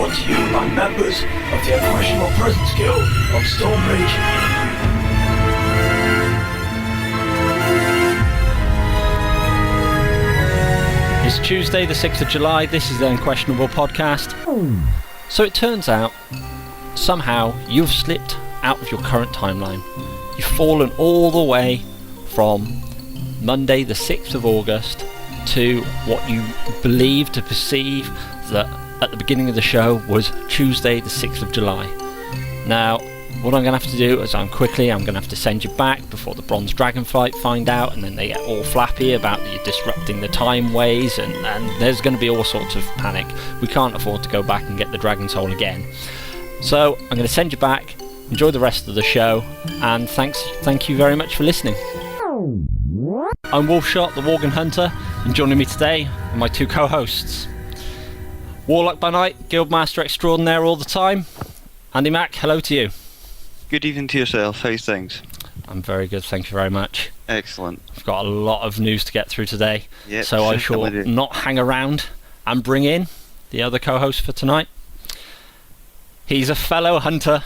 brought to you by members of the Unquestionable Presence Guild of Stormrage. It's Tuesday, the 6th of July. This is the Unquestionable podcast. So it turns out, somehow, you've slipped out of your current timeline. You've fallen all the way from Monday, the 6th of August, to what you believe to perceive that at the beginning of the show was Tuesday, the 6th of July. Now, what I'm going to have to do is I'm going to have to send you back before the Bronze Dragonflight find out, and then they get all flappy about you disrupting the time ways, and there's going to be all sorts of panic. We can't afford to go back and get the Dragon Soul again. So I'm going to send you back. Enjoy the rest of the show, and thank you very much for listening. I'm Wolfshot, the Worgen Hunter, and joining me today are my two co-hosts. Warlock by night, Guildmaster extraordinaire all the time. Andy Mack, hello to you. Good evening to yourself. How's things? I'm very good, thank you very much. Excellent. I've got a lot of news to get through today, yep, so I shall not hang around and bring in the other co-host for tonight. He's a fellow hunter,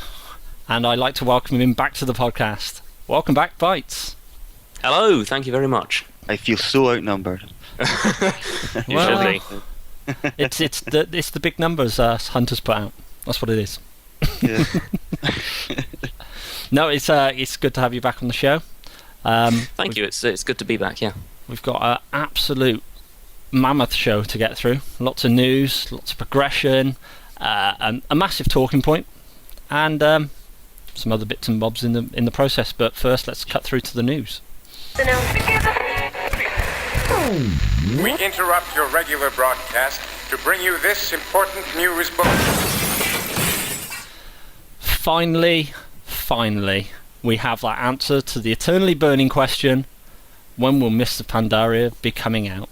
and I'd like to welcome him back to the podcast. Welcome back, Bytes. Hello, thank you very much. I feel so outnumbered. You should be. It's the big numbers hunters put out. That's what it is. Yeah. No, it's good to have you back on the show. Thank you. It's good to be back. Yeah. We've got an absolute mammoth show to get through. Lots of news, lots of progression, a massive talking point, and some other bits and bobs in the process. But first, let's cut through to the news. We interrupt your regular broadcast to bring you this important news bulletin. Finally, we have that answer to the eternally burning question: when will Mr. Pandaria be coming out?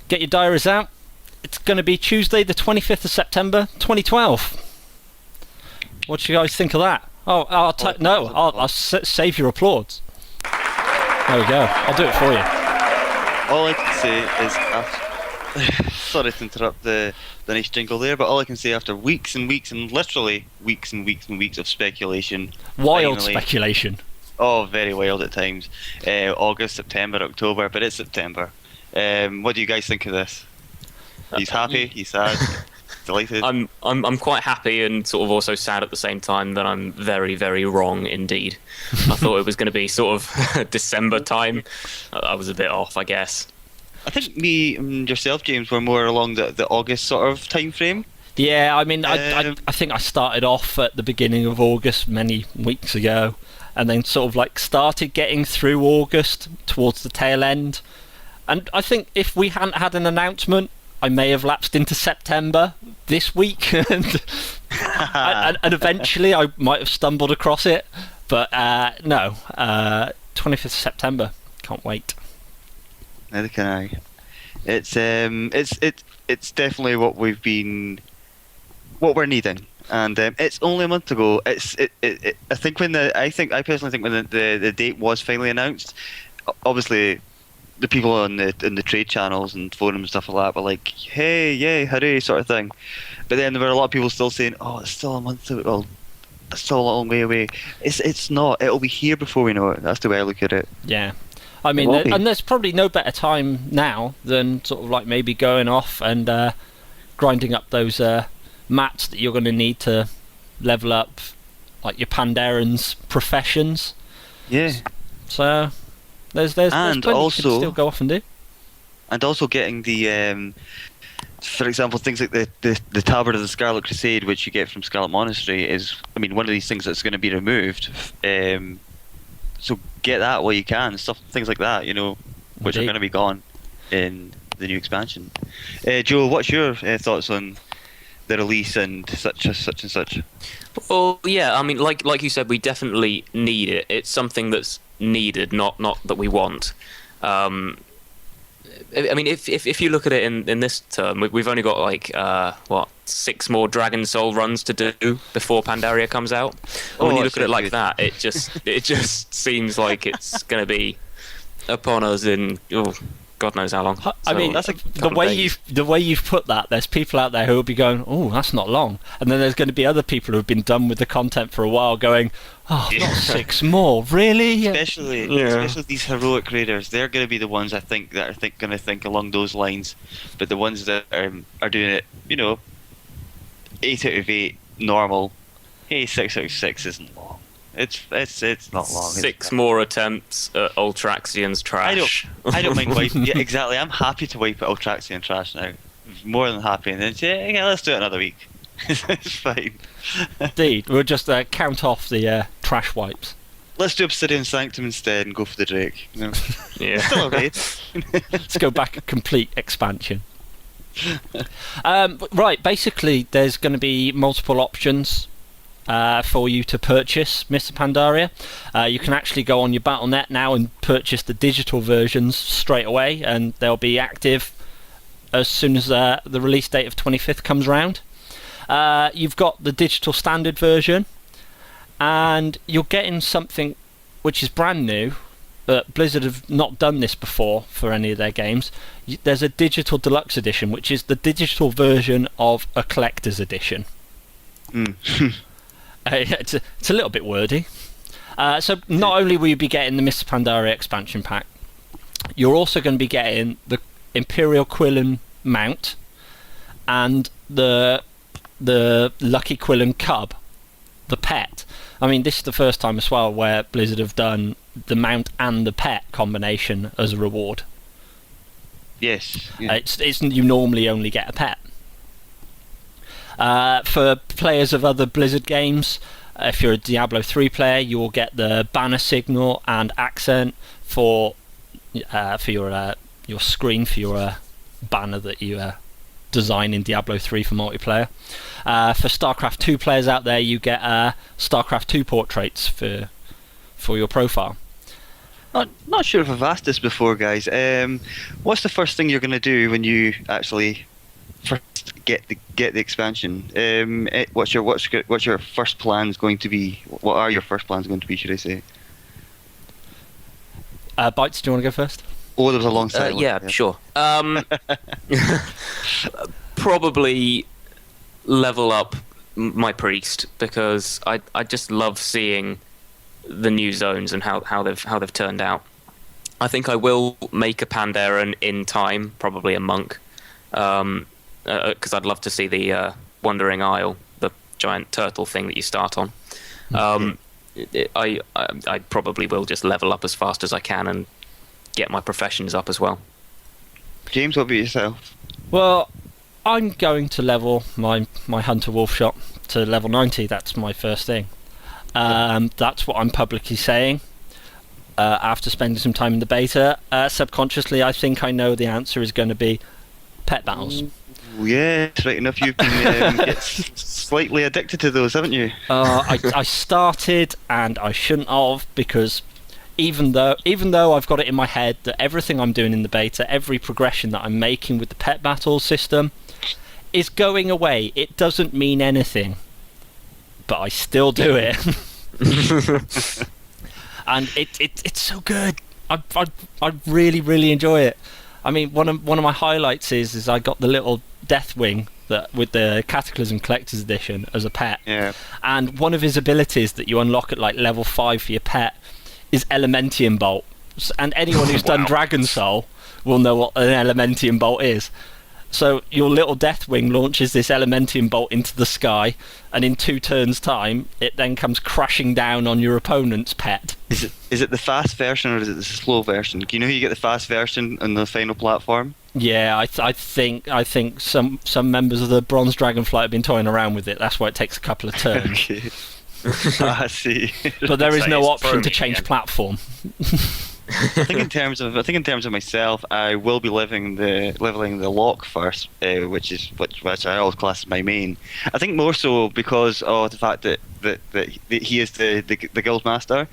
Get your diaries out. It's going to be Tuesday, the 25th of September, 2012. What do you guys think of that? I'll save your applause. There we go. I'll do it for you. All I can say is, sorry to interrupt the nice jingle there, but all I can say after weeks and weeks and literally weeks and weeks and weeks of speculation, wild speculation. Oh, very wild at times. August, September, October, but it's September. What do you guys think of this? He's happy? He's sad? Delighted? I'm quite happy and sort of also sad at the same time that I'm very, very wrong indeed. I thought it was going to be sort of December time. I was a bit off, I guess. I think me and yourself, James, were more along the August sort of time frame. Yeah, I mean, I think I started off at the beginning of August many weeks ago, and then sort of like started getting through August towards the tail end. And I think if we hadn't had an announcement, I may have lapsed into September this week, and eventually I might have stumbled across it. But no, 25th of September. Can't wait. Neither can I. It's definitely what we're needing, and it's only a month ago. I personally think when the date was finally announced, obviously the people in the trade channels and forums and stuff like that were like, "Hey, yay, hooray," sort of thing. But then there were a lot of people still saying, "Oh, it's still a month away. Well, it's still a long way away." It's not. It'll be here before we know it. That's the way I look at it. Yeah. I mean, and there's probably no better time now than sort of like maybe going off and grinding up those mats that you're going to need to level up, like your Pandarians' professions. Yeah. So there's plenty you can still go off and do. And also getting the, for example, things like the Tabard of the Scarlet Crusade, which you get from Scarlet Monastery, is, I mean, one of these things that's going to be removed. So get that while you can, things like that, which are going to be gone in the new expansion. Joe, what's your thoughts on the release and such and such? Well, yeah, I mean, like you said, we definitely need it. It's something that's needed, not that we want. I mean, if you look at it in this term, we've only got 6 more Dragon Soul runs to do before Pandaria comes out. And when you look at it like that, it just seems like it's going to be upon us in God knows how long. I mean, that's a the way you've put that, there's people out there who will be going, "Oh, that's not long," and then there's going to be other people who have been done with the content for a while, going, "Oh, not 6 more, really?" Especially these heroic raiders, they're going to be the ones I think that are going to think along those lines. But the ones that are doing it, 8 out of 8 normal. Hey, 6 out of 6 isn't long. It's not long. 6 more attempts at Ultraxian's trash. I don't mind wiping. Yeah, exactly. I'm happy to wipe at Ultraxian trash now. More than happy. And then say, yeah, let's do it another week. It's fine. Indeed, we'll just count off the trash wipes. Let's do Obsidian Sanctum instead and go for the Drake. Yeah. Still okay. Let's go back a complete expansion. Right, basically, there's going to be multiple options for you to purchase Mr. Pandaria. You can actually go on your Battle.net now and purchase the digital versions straight away, and they'll be active as soon as the release date of 25th comes round. You've got the digital standard version, and you're getting something which is brand new. Blizzard have not done this before for any of their games. There's a digital deluxe edition, which is the digital version of a collector's edition. It's a little bit wordy. So not only will you be getting the Mr. Pandaria expansion pack, you're also going to be getting the Imperial Quillen mount and the Lucky Quillen cub, the pet. I mean, this is the first time as well where Blizzard have done the mount and the pet combination as a reward. Yes. Yeah. It's you normally only get a pet. For players of other Blizzard games, if you're a Diablo 3 player, you will get the banner signal and accent for your screen for your banner that you design in Diablo 3 for multiplayer. For StarCraft 2 players out there, you get StarCraft 2 portraits for your profile. Not sure if I've asked this before, guys. What's the first thing you're going to do when you actually first get the expansion? What's your first plans going to be? What are your first plans going to be? Should I say? Bytes, do you want to go first? Oh, there was a long silence. Yeah, sure. Probably level up my priest, because I just love seeing the new zones and how they've turned out. I think I will make a Pandaren in time, probably a monk, because I'd love to see the Wandering Isle, the giant turtle thing that you start on. I probably will just level up as fast as I can and get my professions up as well. James, what about yourself? Well, I'm going to level my Hunter Wolf shot to level 90. That's my first thing. That's what I'm publicly saying. After spending some time in the beta, subconsciously I think I know the answer is going to be pet battles. Yeah, right enough. You've been slightly addicted to those, haven't you? I started, and I shouldn't have, because even though I've got it in my head that everything I'm doing in the beta, every progression that I'm making with the pet battle system is going away. It doesn't mean anything, but I still do it. And it's so good. I really enjoy it. I mean, one of my highlights is I got the little Deathwing that with the Cataclysm Collector's Edition as a pet. Yeah. And one of his abilities that you unlock at like level 5 for your pet is Elementium Bolt. And anyone who's done Dragon Soul will know what an Elementium Bolt is. So your little Deathwing launches this Elementium Bolt into the sky, and in 2 turns' time, it then comes crashing down on your opponent's pet. Is it the fast version or is it the slow version? Do you know you get the fast version on the final platform? Yeah, I think some members of the Bronze Dragonflight have been toying around with it. That's why it takes a couple of turns. Okay. I see. But there is no option to change platform. I think in terms of myself, I will be leveling the lock first, which I always class as my main. I think more so because of the fact that he is the guild master,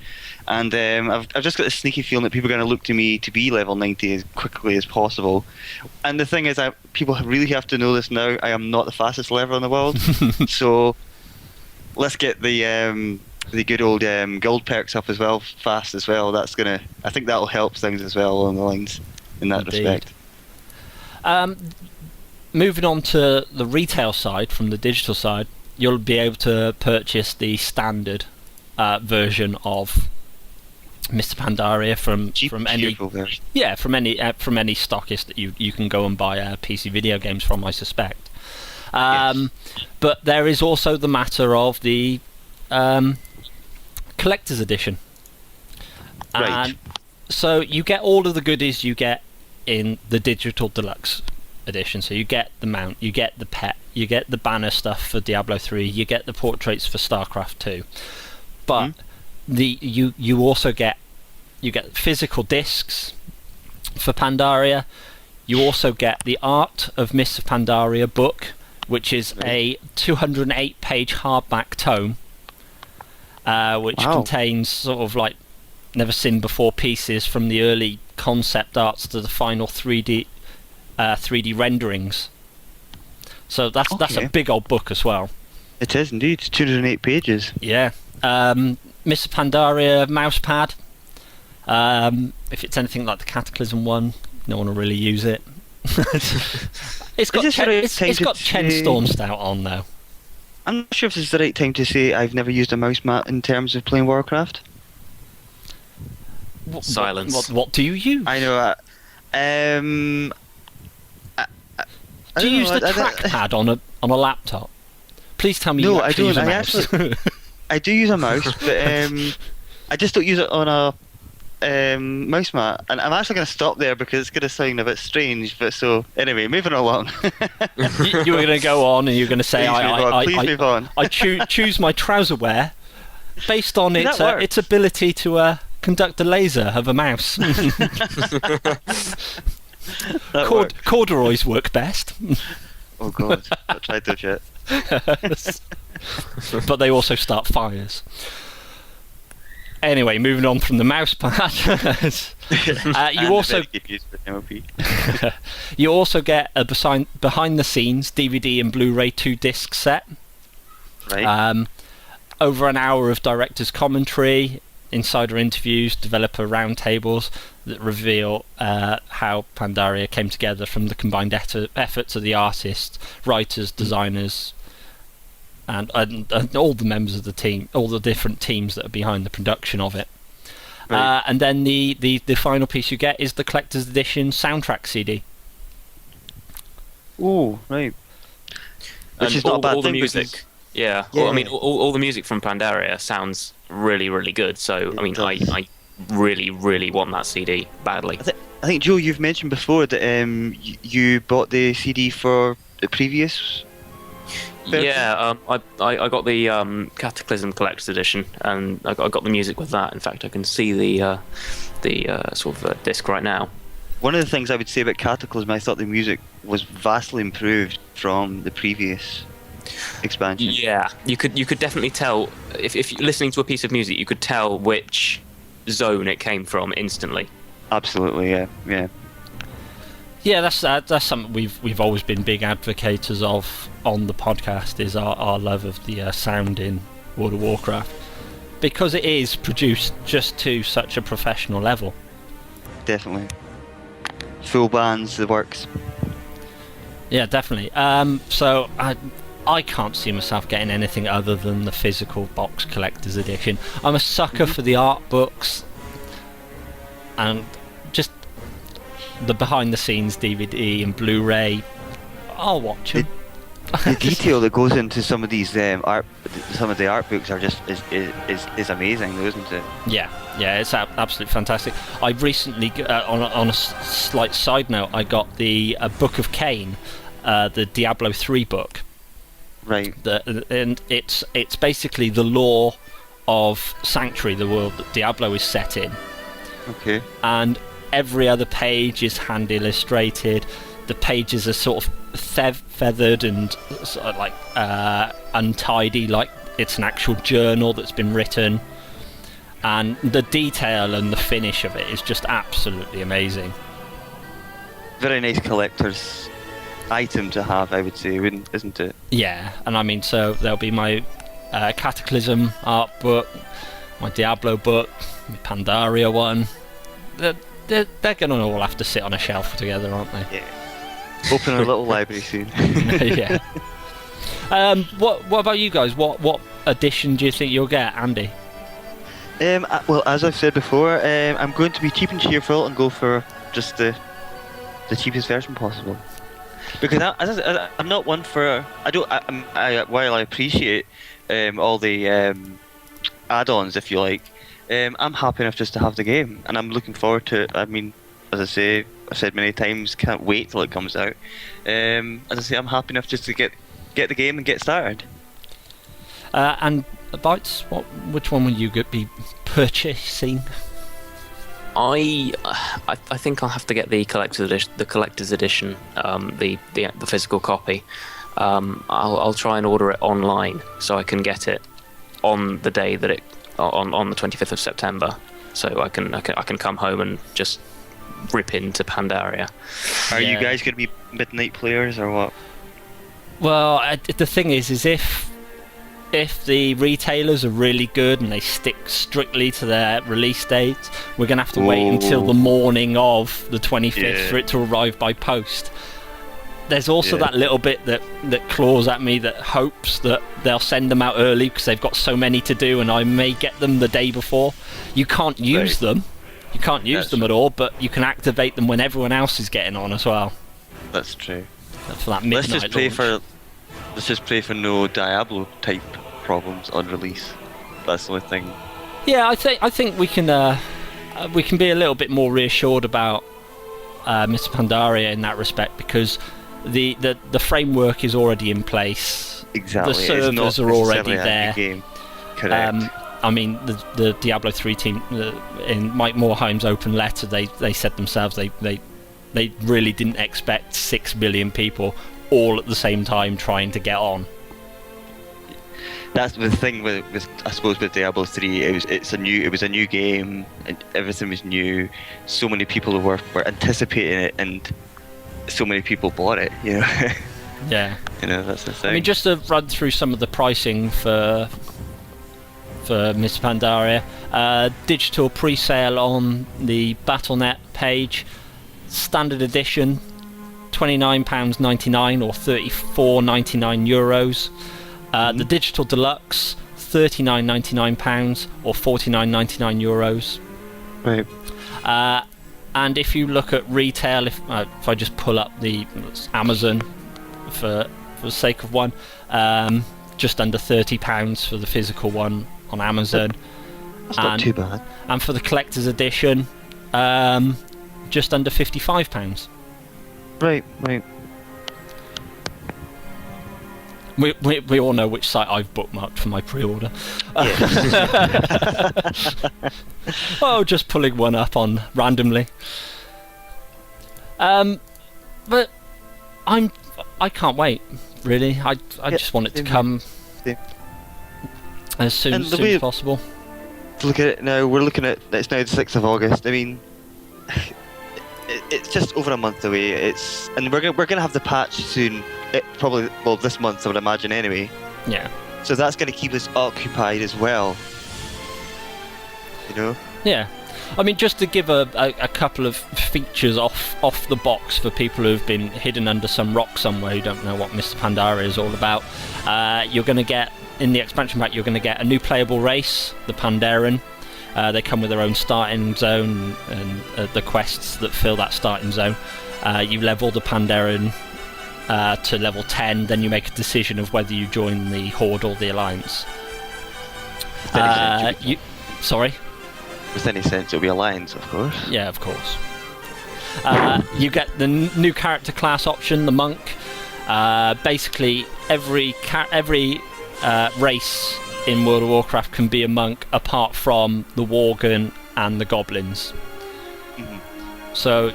and I've just got a sneaky feeling that people are going to look to me to be level 90 as quickly as possible. And the thing is, people really have to know this now. I am not the fastest leveler in the world, so let's get the good old gold perks up as well, fast as well. I think that'll help things as well along the lines. in that Indeed. respect. Moving on to the retail side, from the digital side, you'll be able to purchase the standard version of Mr. Pandaria from any version. from any stockist that you can go and buy PC video games from, I suspect. Yes. But there is also the matter of the collector's edition. Right. And so you get all of the goodies you get in the digital deluxe edition. So you get the mount, you get the pet, you get the banner stuff for Diablo 3, you get the portraits for StarCraft 2. But you also get physical discs for Pandaria. You also get the Art of Mists of Pandaria book, which is a 208-page hardback tome, which contains sort of like never seen before pieces from the early concept arts to the final 3D renderings. So that's a big old book as well. It is indeed. It's 208 pages. Yeah. Mr. Pandaria mousepad. If it's anything like the Cataclysm one, no one will really use it. It's got Chen Stormstout on though. I'm not sure if this is the right time to say I've never used a mouse mat in terms of playing Warcraft. Silence. What do you use? I know. Do you use the trackpad on a laptop? Please tell me you actually use a mouse. I do use a mouse, but I just don't use it on a mouse mat. And I'm actually going to stop there because it's going to sound a bit strange. But so anyway, moving along. You were going to go on and you're going to say, Please move on. I choose my trouser wear based on its ability to conduct a laser of a mouse. Corduroys work best. Oh god, I tried to shit. But they also start fires. Anyway, moving on from the mousepad. You also get a behind the scenes DVD and Blu-ray 2-disc set. Right. Over an hour of director's commentary, insider interviews, developer roundtables that reveal how Pandaria came together from the combined efforts of the artists, writers, designers, and all the members of the team, all the different teams that are behind the production of it. Right. And then the final piece you get is the collector's edition soundtrack CD. Oh, right. Which is not a bad all thing. The music. Yeah. Well, I mean, all the music from Pandaria sounds really, really good. So, I mean, I really, really want that CD badly. I think, Joe, you've mentioned before that you bought the CD for the previous version? Yeah, I got the Cataclysm Collector's Edition, and I got the music with that. In fact, I can see the sort of disc right now. One of the things I would say about Cataclysm, I thought the music was vastly improved from the previous expansion. Yeah, you could definitely tell if you're listening to a piece of music, you could tell which zone it came from instantly. Absolutely, yeah. Yeah, that's something we've always been big advocates of on the podcast, is our love of the sound in World of Warcraft, because it is produced just to such a professional level. Definitely. Full bands, the works. Yeah, definitely. So I can't see myself getting anything other than the physical box collector's edition. I'm a sucker for the art books and just the behind-the-scenes DVD and Blu-ray. I'll watch them. The detail that goes into some of these some of the art books are just is amazing, isn't it? Yeah, it's absolutely fantastic. I recently, on a slight side note, I got the Book of Cain, the Diablo 3 book. Right. And it's basically the lore of Sanctuary, the world that Diablo is set in. Okay. And every other page is hand illustrated. The pages are sort of feathered and sort of like untidy, like it's an actual journal that's been written. And the detail and the finish of it is just absolutely amazing. Very nice collector's item to have, I would say, isn't it? Yeah, and I mean, so there'll be my Cataclysm art book, my Diablo book, my Pandaria one. they're going to all have to sit on a shelf together, aren't they? Yeah. Open a little library soon. Yeah. What about you guys? What edition do you think you'll get, Andy? Well, as I've said before, I'm going to be cheap and cheerful and go for just the cheapest version possible. Because I'm not one for while I appreciate all the add-ons, if you like, I'm happy enough just to have the game, and I'm looking forward to it. I mean, as I say, I've said many times, can't wait till it comes out. As I say, I'm happy enough just to get the game and get started. And Bytes, which one will you be purchasing? I think I'll have to get the collector's edition, the physical copy. I'll try and order it online so I can get it on the day that on the 25th of September, so I can come home and just rip into Pandaria. Are you guys going to be midnight players or what? Well, the thing is if the retailers are really good and they stick strictly to their release dates, we're going to have to wait until the morning of the 25th for it to arrive by post. There's also that little bit that claws at me that hopes that they'll send them out early because they've got so many to do and I may get them the day before. You can't use them. You can't use them at all, but you can activate them when everyone else is getting on as well. That's true. For that midnight Let's just pray for no Diablo type problems on release. That's the only thing. Yeah, I think we can be a little bit more reassured about Mr. Pandaria in that respect, because the framework is already in place. Exactly. The servers are already there. Game. Correct. I mean, the Diablo 3 team in Mike Morhaim's open letter, they said themselves they really didn't expect 6 million people all at the same time trying to get on. That's the thing with I suppose with Diablo 3. It was a new game and everything was new. So many people were anticipating it, and so many people bought it. You know. Yeah. You know, that's the thing. I mean, just to run through some of the pricing for Mr. Pandaria, digital pre-sale on the Battle.net page, standard edition, £29.99 or €34.99. The digital deluxe, £39.99 or €49.99. Right. And if you look at retail, if I just pull up the Amazon for the sake of one, just under £30 for the physical one on Amazon. That's not too bad. And for the collector's edition, just under £55. Right. We all know which site I've bookmarked for my pre-order. Oh, just pulling one up on randomly. But I can't wait. Really, I just want it to come as soon as possible. To look at it now, it's now the 6th of August. I mean, it's just over a month away. And we're gonna have the patch soon. Probably this month, I would imagine. Anyway. Yeah. So that's going to keep us occupied as well. You know. Yeah. I mean, just to give a couple of features off the box for people who've been hidden under some rock somewhere who don't know what Mr. Pandaria is all about. You're going to get, in the expansion pack, you're going to get a new playable race, the Pandaren. They come with their own starting zone and the quests that fill that starting zone. You level the Pandaren to level 10, then you make a decision of whether you join the Horde or the Alliance. Sorry? With any sense, it'll be Alliance, of course. Yeah, of course. You get the new character class option, the Monk. Basically, every race in World of Warcraft can be a monk, apart from the Worgen and the Goblins. Mm-hmm. So,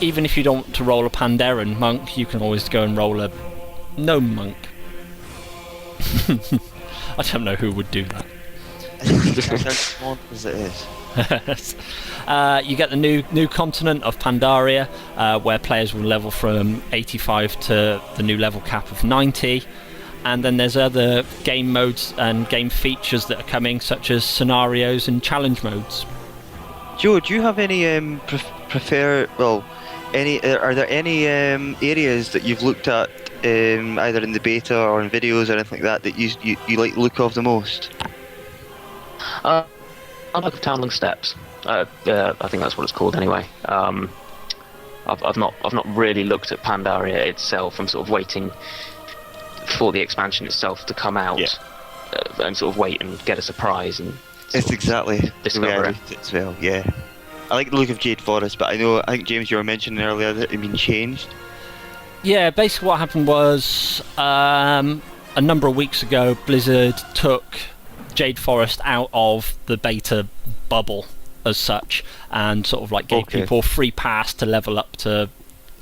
even if you don't want to roll a Pandaren monk, you can always go and roll a gnome monk. I don't know who would do that. As it is. You get the new continent of Pandaria, where players will level from 85 to the new level cap of 90. And then there's other game modes and game features that are coming, such as scenarios and challenge modes. Joe, do you have any prefer? Well, are there any areas that you've looked at either in the beta or in videos or anything like that you like the look of the most? I like the Townling Steps. I think that's what it's called anyway. I've not really looked at Pandaria itself. I'm sort of waiting for the expansion itself to come out, and sort of wait and get a surprise and. It's exactly the way I discover read it as well. Yeah, I like the look of Jade Forest, but I think James, you were mentioning earlier that it had been changed. Yeah, basically what happened was a number of weeks ago, Blizzard took Jade Forest out of the beta bubble as such, and sort of like gave people free pass to level up to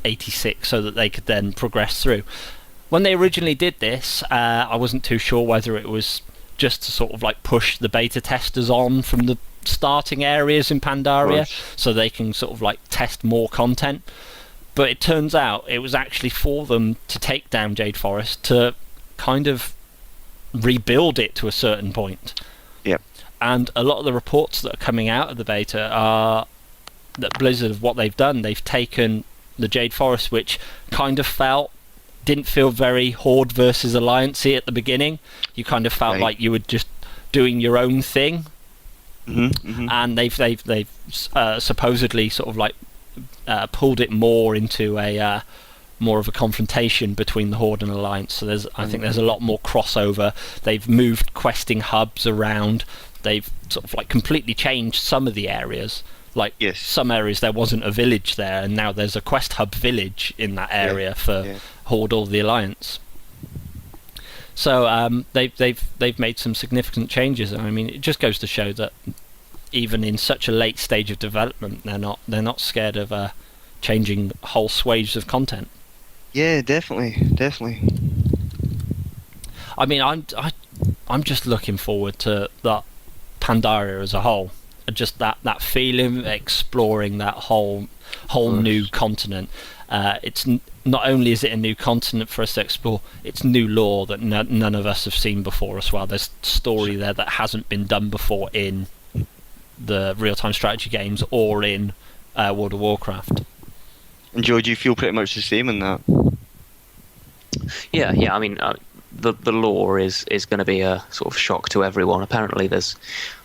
86 so that they could then progress through. When they originally did this, I wasn't too sure whether it was just to sort of like push the beta testers on from the starting areas in Pandaria so they can sort of like test more content. But it turns out it was actually for them to take down Jade Forest to kind of rebuild it to a certain point. Yep. And a lot of the reports that are coming out of the beta are that Blizzard, what they've done, they've taken the Jade Forest, which kind of didn't feel very Horde versus Alliance-y at the beginning. You kind of felt like you were just doing your own thing. And they've supposedly sort of like pulled it more into a more of a confrontation between the Horde and Alliance. So I think there's a lot more crossover. They've moved questing hubs around. They've sort of like completely changed some of the areas. Like some areas there wasn't a village there, and now there's a quest hub village in that area for Horde or the Alliance. So they've made some significant changes. I mean, it just goes to show that even in such a late stage of development, they're not scared of changing whole swathes of content. Yeah, definitely. I mean, I'm just looking forward to that Pandaria as a whole. Just that feeling, exploring that whole new continent. It's not only is it a new continent for us to explore, it's new lore that none of us have seen before as well. There's story there that hasn't been done before in the real-time strategy games or in World of Warcraft. And Joe, do you feel pretty much the same in that? Yeah. I mean, the lore is going to be a sort of shock to everyone. Apparently, there's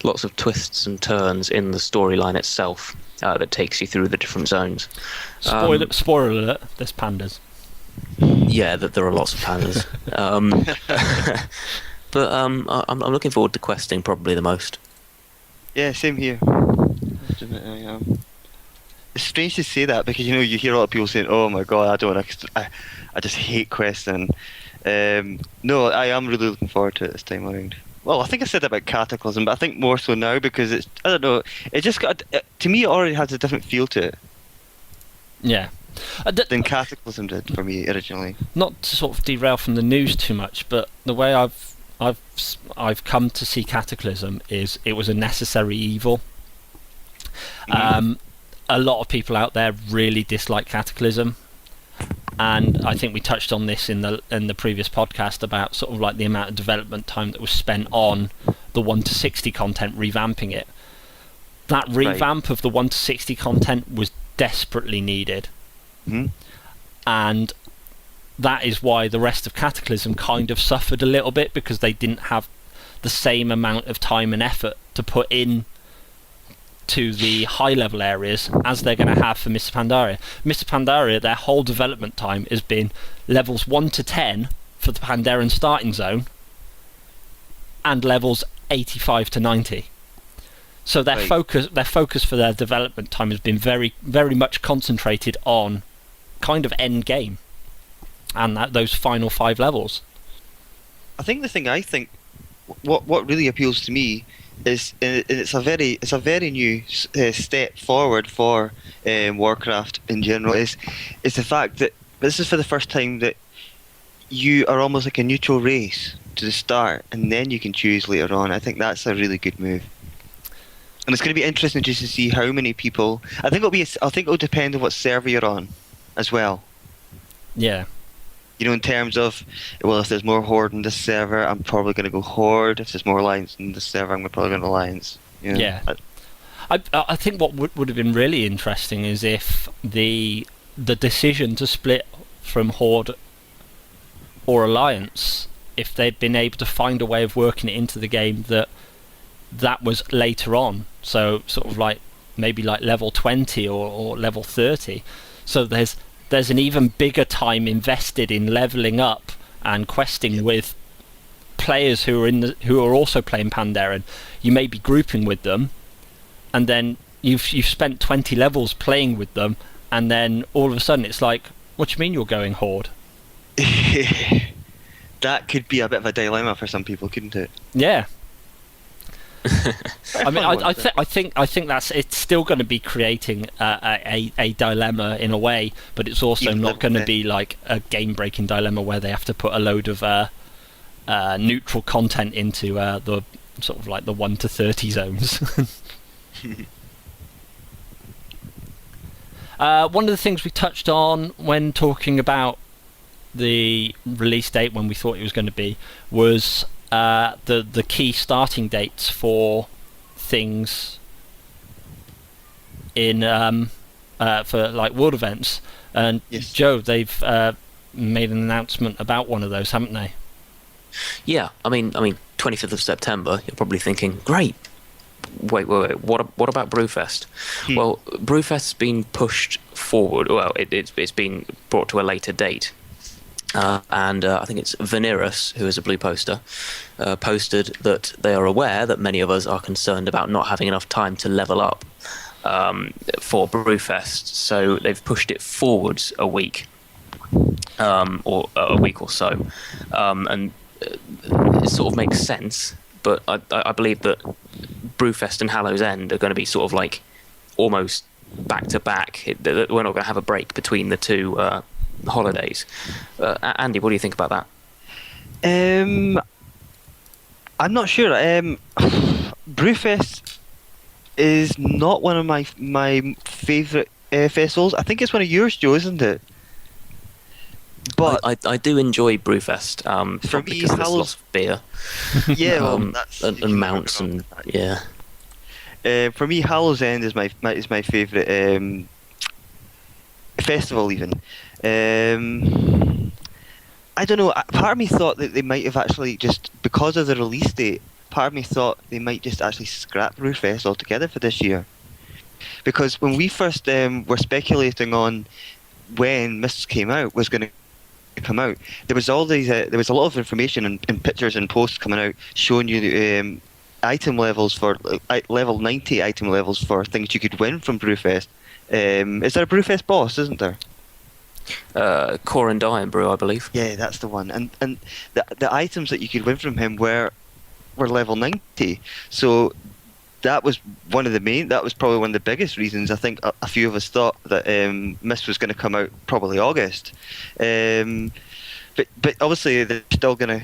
lots of twists and turns in the storyline itself that takes you through the different zones. Spoiler alert: there's pandas. Yeah, that there are lots of pandas. But I'm looking forward to questing probably the most. Yeah, same here. It's strange to say that because you hear a lot of people saying, "Oh my god, I just hate questing." No, I am really looking forward to it this time around. Well, I think I said that about Cataclysm, but I think more so now because I don't know, it just got, to me it already has a different feel to it. Yeah. Than Cataclysm did for me originally. Not to sort of derail from the news too much, but the way I've come to see Cataclysm is it was a necessary evil. A lot of people out there really dislike Cataclysm, and I think we touched on this in the previous podcast about sort of like the amount of development time that was spent on the 1 to 60 content, revamping it. That revamp of the 1 to 60 content was desperately needed. And that is why the rest of Cataclysm kind of suffered a little bit, because they didn't have the same amount of time and effort to put in to the high level areas as they're going to have for Mr. Pandaria. Mr. Pandaria, their whole development time has been levels 1 to 10 for the Pandaren starting zone and levels 85 to 90. So their focus for their development time has been very, very much concentrated on kind of end game and those final 5 levels. I think what really appeals to me is, and it's a very new step forward for Warcraft in general, is the fact that this is for the first time that you are almost like a neutral race to the start, and then you can choose later on. I think that's a really good move, and it's going to be interesting just to see how many people. I think it'll depend on what server you're on, as well. Yeah. In terms of, well, if there's more Horde in this server, I'm probably going to go Horde. If there's more Alliance in this server, I'm probably going to Alliance. Yeah. I think what would have been really interesting is if the decision to split from Horde or Alliance, if they'd been able to find a way of working it into the game that was later on, so sort of like maybe like level 20 or level 30, so there's an even bigger time invested in leveling up and questing with players who are also playing Pandaren. You may be grouping with them, and then you've spent 20 levels playing with them, and then all of a sudden it's like, what do you mean you're going Horde? That could be a bit of a dilemma for some people, couldn't it? Yeah. I mean, I think that's, it's still going to be creating a dilemma in a way, but it's also not going to be like a game-breaking dilemma where they have to put a load of neutral content into the sort of like the 1 to 30 zones. One of the things we touched on when talking about the release date, when we thought it was going to be, was the key starting dates for things in for like world events. And yes. Joe, they've made an announcement about one of those, haven't they? Yeah, I mean, 25th of September. You're probably thinking, great. Wait. What about Brewfest? Well, Brewfest's been pushed forward. Well, it's been brought to a later date. And I think it's Veneris, who is a blue poster, posted that they are aware that many of us are concerned about not having enough time to level up for Brewfest, so they've pushed it forwards a week, or a week or so, and it sort of makes sense. But I believe that Brewfest and Hallow's End are going to be sort of like almost back to back. We're not going to have a break between the two holidays. Andy, what do you think about that? I'm not sure. Brewfest is not one of my favourite festivals. I think it's one of yours, Joe, isn't it? But I do enjoy Brewfest. For me, because there's lots of beer. Yeah, well, that's and mounts and yeah. For me, Hallow's End is my favourite festival. Even I don't know. Part of me thought that they might have actually just, because of the release date, part of me thought they might just actually scrap Brewfest altogether for this year. Because when we first were speculating on when Mists came out was going to come out, there was all these there was a lot of information and pictures and posts coming out showing you item levels for level 90 item levels for things you could win from Brewfest. Is there a Brewfest boss, isn't there? Core and Iron Brew, I believe. Yeah, that's the one. And the items that you could win from him were level 90. So that was one of the main. That was probably one of the biggest reasons. I think a few of us thought that Mist was going to come out probably August. But obviously they're still gonna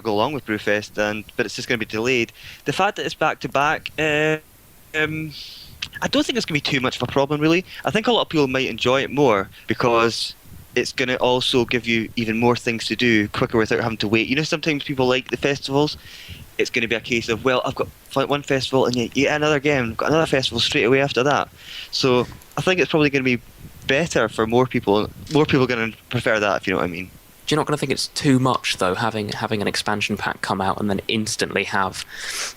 go along with Brewfest, but it's just going to be delayed. The fact that it's back to back, I don't think it's going to be too much of a problem, really. I think a lot of people might enjoy it more because it's going to also give you even more things to do quicker without having to wait. You know, sometimes people like the festivals. It's going to be a case of, well, I've got one festival and yet another game, I've got another festival straight away after that. So I think it's probably going to be better for more people. More people are going to prefer that, if you know what I mean. Do you not going to think it's too much, though, having an expansion pack come out and then instantly have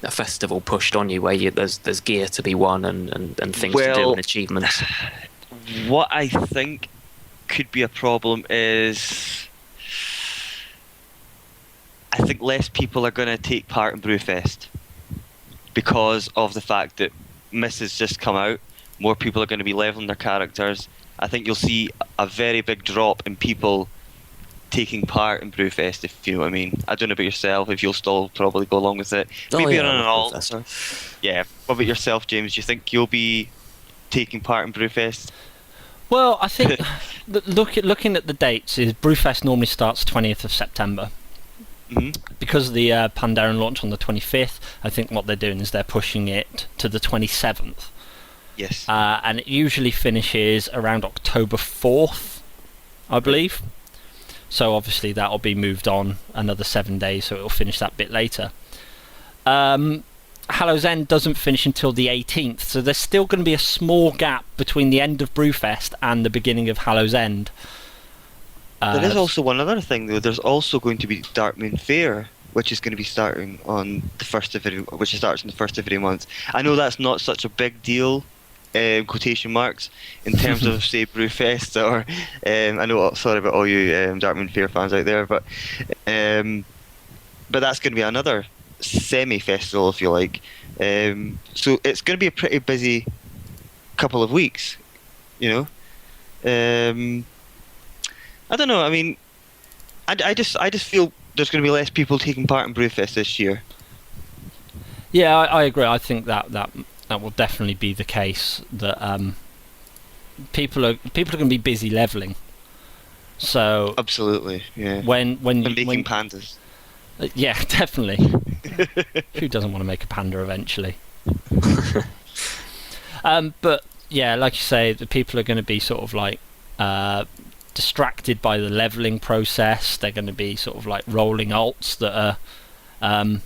a festival pushed on you where there's gear to be won and things to do and achievements? What I think could be a problem is I think less people are going to take part in Brewfest because of the fact that Mists has just come out. More people are going to be leveling their characters. I think you'll see a very big drop in people taking part in Brewfest, if you know what I mean. I don't know about yourself, if you'll still probably go along with it. Maybe on an alt. Yeah. What about yourself, James? Do you think you'll be taking part in Brewfest? Well, I think looking at the dates, is Brewfest normally starts 20th of September. Mm-hmm. Because of the Pandaren launch on the 25th, I think what they're doing is they're pushing it to the 27th. Yes. And it usually finishes around October 4th, I believe. So obviously that'll be moved on another 7 days, so it'll finish that bit later. Hallows End doesn't finish until the 18th, so there's still going to be a small gap between the end of Brewfest and the beginning of Hallows End. There is also one other thing, though. There's also going to be Darkmoon Fair, which is going to be starting on the first of every month. I know that's not such a big deal, quotation marks, in terms of say Brewfest or I know. Sorry about all you Darkmoon Fair fans out there, but that's going to be another semi-festival, if you like. So it's going to be a pretty busy couple of weeks, you know. I don't know. I mean, I just feel there's going to be less people taking part in Brewfest this year. Yeah, I agree. I think that will definitely be the case. That people are going to be busy leveling. So absolutely, yeah. When making pandas. Yeah, definitely. Who doesn't want to make a panda eventually? But yeah, like you say, the people are going to be sort of like distracted by the leveling process. They're going to be sort of like rolling alts that are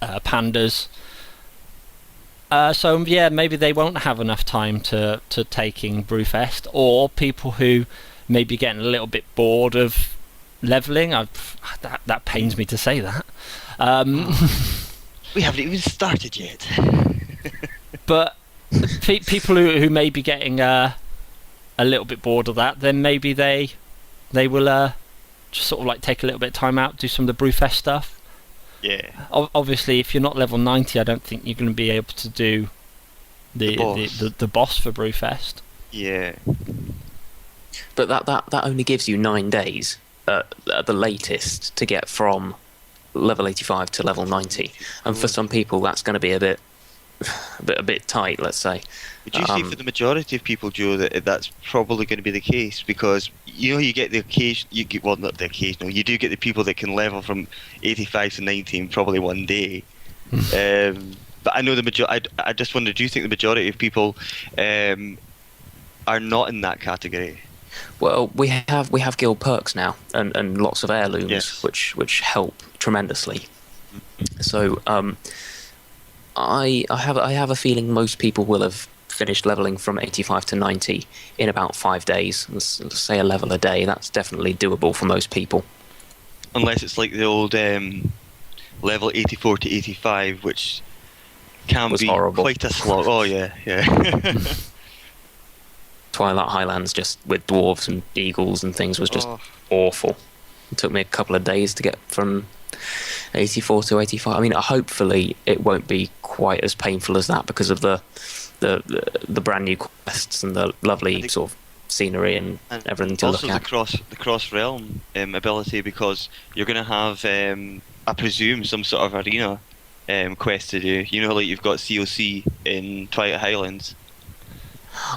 pandas. So yeah, maybe they won't have enough time to taking Brewfest, or people who may be getting a little bit bored of leveling. That pains me to say that. We haven't even started yet. But people who may be getting a little bit bored of that, then maybe they will just sort of like take a little bit of time out, do some of the Brewfest stuff. Yeah. Obviously, if you're not level 90, I don't think you're going to be able to do the boss for Brewfest. Yeah. But that only gives you 9 days at the latest to get from level 85 to level 90, and for some people that's going to be a bit tight, let's say. Would you say for the majority of people, Joe, that's probably going to be the case? Because you get the occasion, not the occasional, you do get the people that can level from 85 to 90 in probably one day. But I know I just wonder, do you think the majority of people are not in that category? Well, we have guild perks now, and lots of heirlooms, yes, which help tremendously. So I have a feeling most people will have finished leveling from 85 to 90 in about 5 days. Let's say a level a day. That's definitely doable for most people. Unless it's like the old level 84 to 85, which can be horrible. Quite a slog. Oh yeah. Twilight Highlands, just with dwarves and eagles and things, was just awful. It took me a couple of days to get from 84 to 85. I mean, hopefully it won't be quite as painful as that because of the brand new quests and the lovely sort of scenery and everything to look at. Also the cross realm ability, because you're going to have, I presume, some sort of arena quest to do. You know, like you've got COC in Twilight Highlands.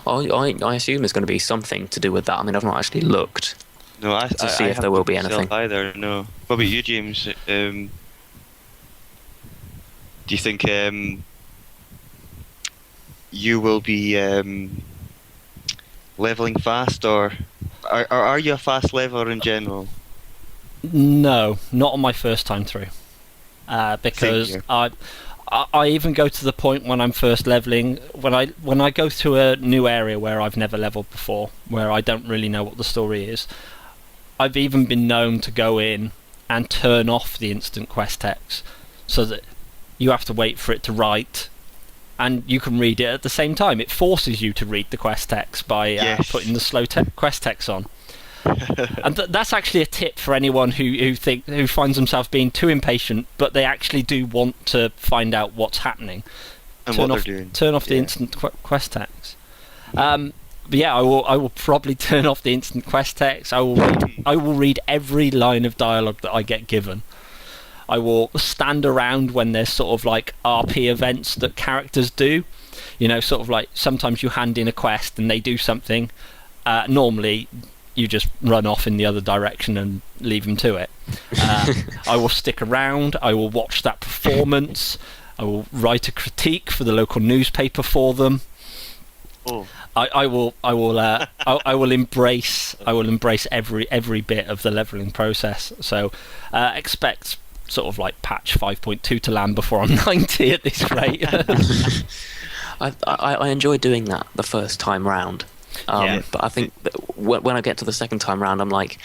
I assume there's going to be something to do with that. I mean, I've not actually looked to see if there will be anything. Either, no. What about you, James? Do you think you will be leveling fast, or are you a fast leveler in general? No, not on my first time through, because I even go to the point when I'm first leveling, when I go to a new area where I've never leveled before, where I don't really know what the story is. I've even been known to go in and turn off the instant quest text, so that you have to wait for it to write, and you can read it at the same time. It forces you to read the quest text by putting the slow quest text on. And that's actually a tip for anyone who finds themselves being too impatient, but they actually do want to find out what's happening. And what they're doing. Turn off the instant quest text. But yeah, I will probably turn off the instant quest text. I will read every line of dialogue that I get given. I will stand around when there's sort of like RP events that characters do. You know, sort of like sometimes you hand in a quest and they do something. Normally, you just run off in the other direction and leave them to it. I will stick around. I will watch that performance. I will write a critique for the local newspaper for them. Oh. I will embrace every bit of the leveling process. So expect sort of like patch 5.2 to land before I'm 90 at this rate. I enjoy doing that the first time round. Yeah. But I think that when I get to the second time round, I'm like,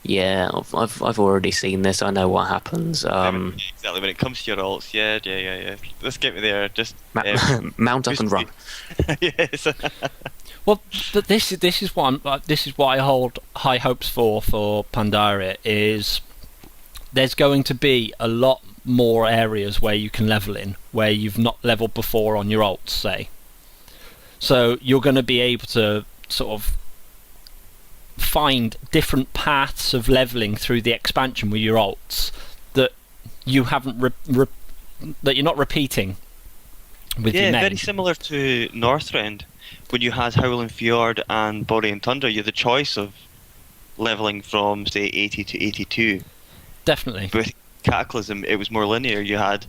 yeah, I've already seen this. I know what happens. Exactly. When it comes to your alts, yeah. Let's get me there. Just mount up and run. Yes. Well, but this is what I hold high hopes for Pandaria is there's going to be a lot more areas where you can level in where you've not leveled before on your alts, say. So you're going to be able to sort of find different paths of leveling through the expansion with your alts that you haven't that you're not repeating with your main. Very similar to Northrend when you had Howling Fjord and Borean Tundra. You had the choice of leveling from say 80 to 82. Definitely. With Cataclysm, it was more linear. You had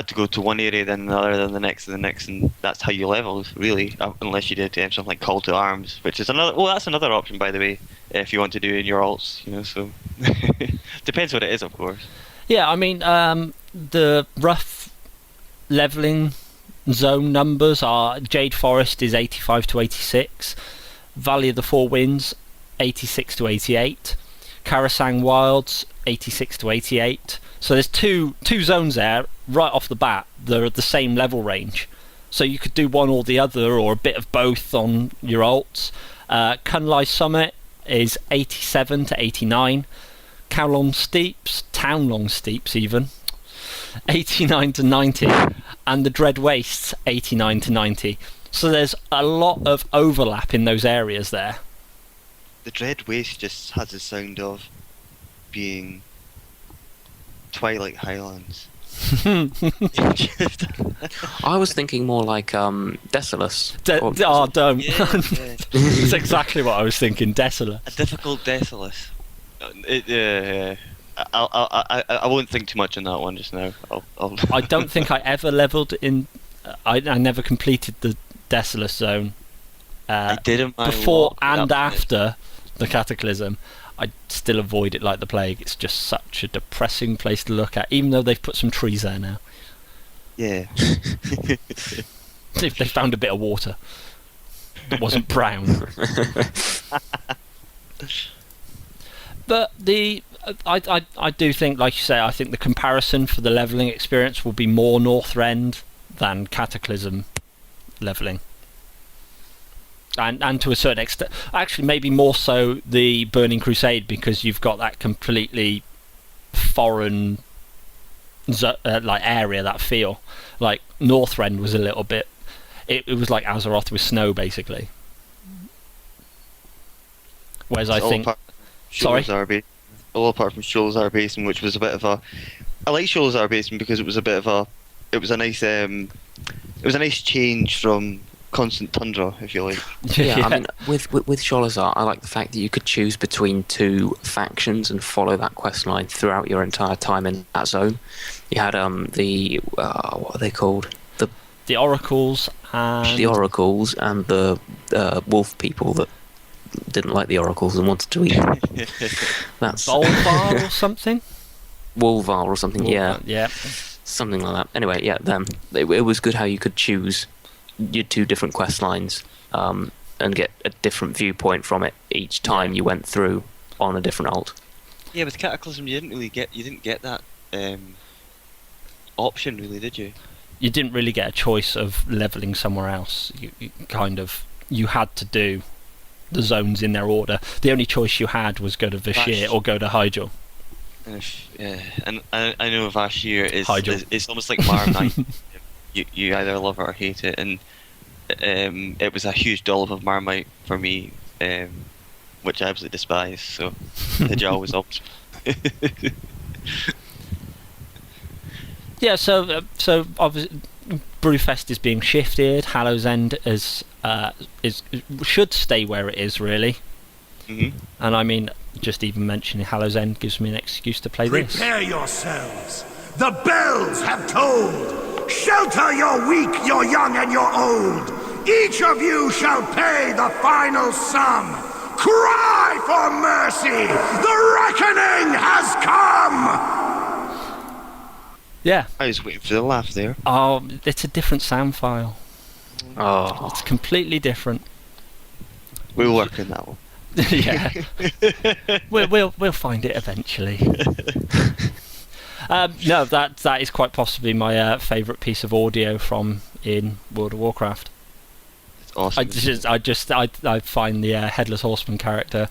to go to one area, then another, then the next, and the next, and that's how you leveled, really. Unless you did something like Call to Arms, which is another. Well, that's another option, by the way, if you want to do in your alts. So depends what it is, of course. Yeah, I mean, the rough leveling zone numbers are Jade Forest is 85 to 86, Valley of the Four Winds 86 to 88, Karasang Wilds 86 to 88. So there's two zones there right off the bat. They're at the same level range, so you could do one or the other, or a bit of both on your alts. Kunlai Summit is 87 to 89. Townlong Steeps even 89 to 90, and the Dread Wastes 89 to 90. So there's a lot of overlap in those areas there. The Dread Waste just has the sound of being Twilight Highlands. I was thinking more like Desolus. Don't. Yeah. That's exactly what I was thinking. Desolus. A difficult Desolus. I won't think too much on that one just now. I don't think I ever leveled in. I never completed the Desolus zone. I did in my before walk and up after the Cataclysm. I still avoid it like the plague. It's just such a depressing place to look at, even though they've put some trees there now. Yeah. They found a bit of water that wasn't brown. But I do think, like you say, I think the comparison for the levelling experience will be more Northrend than Cataclysm levelling. And to a certain extent, actually maybe more so the Burning Crusade, because you've got that completely foreign like area, that feel. Like Northrend was a little bit, it was like Azeroth with snow basically. Whereas I think all apart from Sholazar Basin, which was a bit of a, I like Sholazar Basin because it was a nice change from constant tundra, if you like. Yeah, I mean, with Sholazar, I like the fact that you could choose between two factions and follow that quest line throughout your entire time in that zone. You had the what are they called? The Oracles and the wolf people that didn't like the Oracles and wanted to eat them. That's Volvar or something. Wolvar or something. Yeah. Something like that. Anyway, yeah, them. It was good how you could choose your two different quest lines and get a different viewpoint from it each time you went through on a different alt. Yeah, with Cataclysm you didn't get that option really, did you? You didn't really get a choice of levelling somewhere else. You had to do the zones in their order. The only choice you had was go to Vashir or go to Hyjal. And I know Vashir is it's almost like Marmite. You either love it or hate it, and it was a huge dollop of Marmite for me, which I absolutely despise. So Hyjal was always. Yeah, so obviously Brewfest is being shifted. Hallow's End should stay where it is, really. Mm-hmm. And I mean, just even mentioning Hallow's End gives me an excuse to play this. Prepare yourselves. The bells have tolled. Shelter your weak, your young, and your old. Each of you shall pay the final sum. Cry for mercy. The reckoning has come. Yeah. I was waiting for the laugh there. Oh, it's a different sound file. Oh, It's completely different. We'll work on that one. Yeah. we'll find it eventually. No, that is quite possibly my favourite piece of audio from in World of Warcraft. It's awesome. I find the Headless Horseman character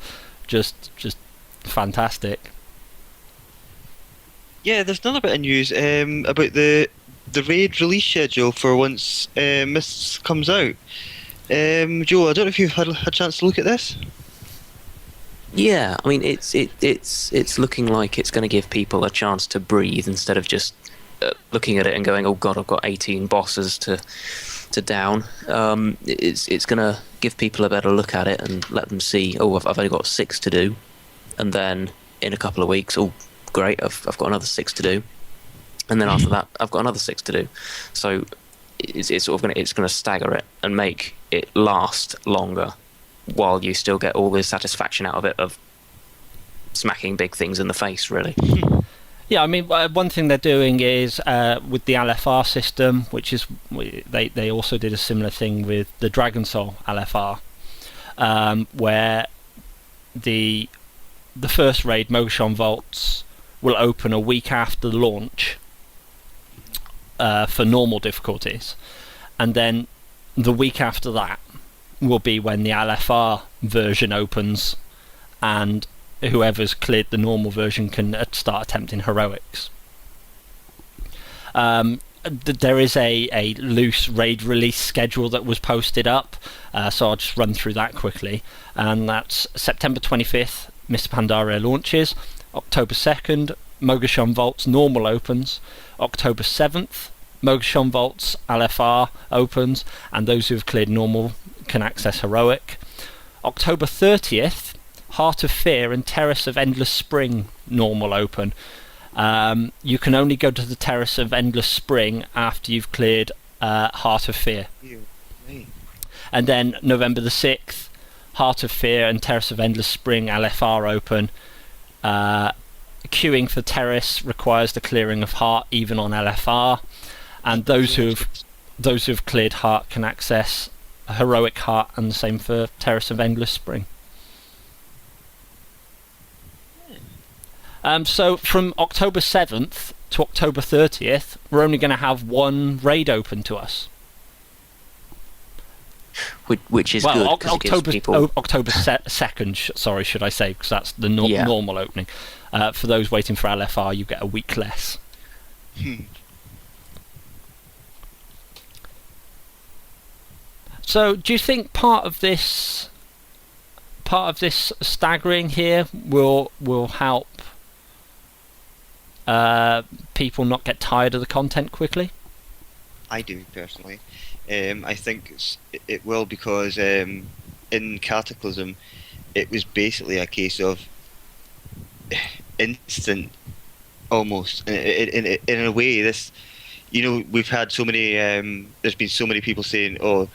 just fantastic. Yeah, there's another bit of news about the raid release schedule for once Mists comes out. Joe, I don't know if you've had a chance to look at this. yeah. I mean, it's looking like it's going to give people a chance to breathe instead of just looking at it and going, "Oh God, I've got 18 bosses to down." It's going to give people a better look at it and let them see, "Oh, I've only got 6 to do," and then in a couple of weeks, "Oh, great, I've got another 6 to do," and then after that, I've got another 6 to do. So it's sort of going to stagger it and make it last longer, while you still get all the satisfaction out of it of smacking big things in the face, really. Yeah, I mean, one thing they're doing is with the LFR system, which is they also did a similar thing with the Dragon Soul LFR, where the first raid, Mogashon Vaults, will open a week after the launch for normal difficulties, and then the week after that will be when the LFR version opens, and whoever's cleared the normal version can start attempting heroics. There is a loose raid release schedule that was posted up, so I'll just run through that quickly. And that's September 25th, Mr. Pandaria launches. October 2nd, Mogashon Vaults normal opens. October 7th, Mogashon Vaults LFR opens, and those who have cleared normal can access heroic. October 30th, Heart of Fear and Terrace of Endless Spring normal open. You can only go to the Terrace of Endless Spring after you've cleared Heart of Fear. And then November the 6th, Heart of Fear and Terrace of Endless Spring LFR open. Queuing for Terrace requires the clearing of Heart even on LFR, and those who've cleared Heart can access a heroic Heart, and the same for Terrace of Endless Spring. So from October 7th to October 30th, we're only going to have one raid open to us. Which is good. October 2nd, sorry, should I say, because that's the normal opening. For those waiting for LFR, you get a week less. So, do you think part of this staggering here will help people not get tired of the content quickly? I do, personally. I think it will, because in Cataclysm it was basically a case of instant, almost. In a way, this, we've had so many, there's been so many people saying, "Oh,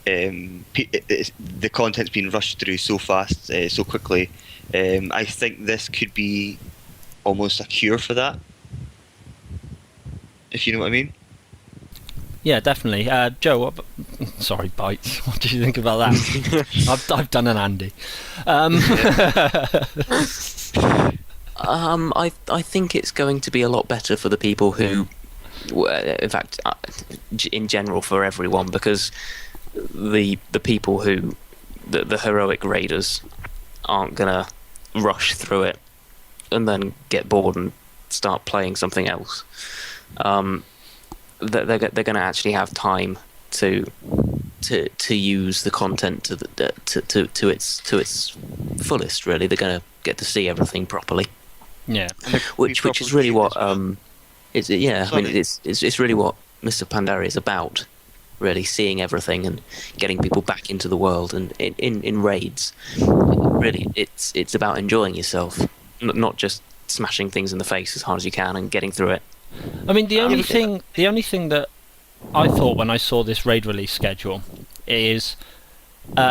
the content's been rushed through so fast, so quickly." I think this could be almost a cure for that, if you know what I mean. Yeah, definitely. Joe, sorry, Bytes. What do you think about that? I've done an Andy. I think it's going to be a lot better for the people who, in fact, in general for everyone, because the people who, the heroic raiders, aren't gonna rush through it and then get bored and start playing something else. They're going to actually have time to use the content to its fullest. Really, they're going to get to see everything properly. Yeah, which is really what it's really what Mr. Pandaria is about. Really, seeing everything and getting people back into the world, and in raids, really, it's about enjoying yourself, not just smashing things in the face as hard as you can and getting through it. I mean, the only thing that I thought when I saw this raid release schedule is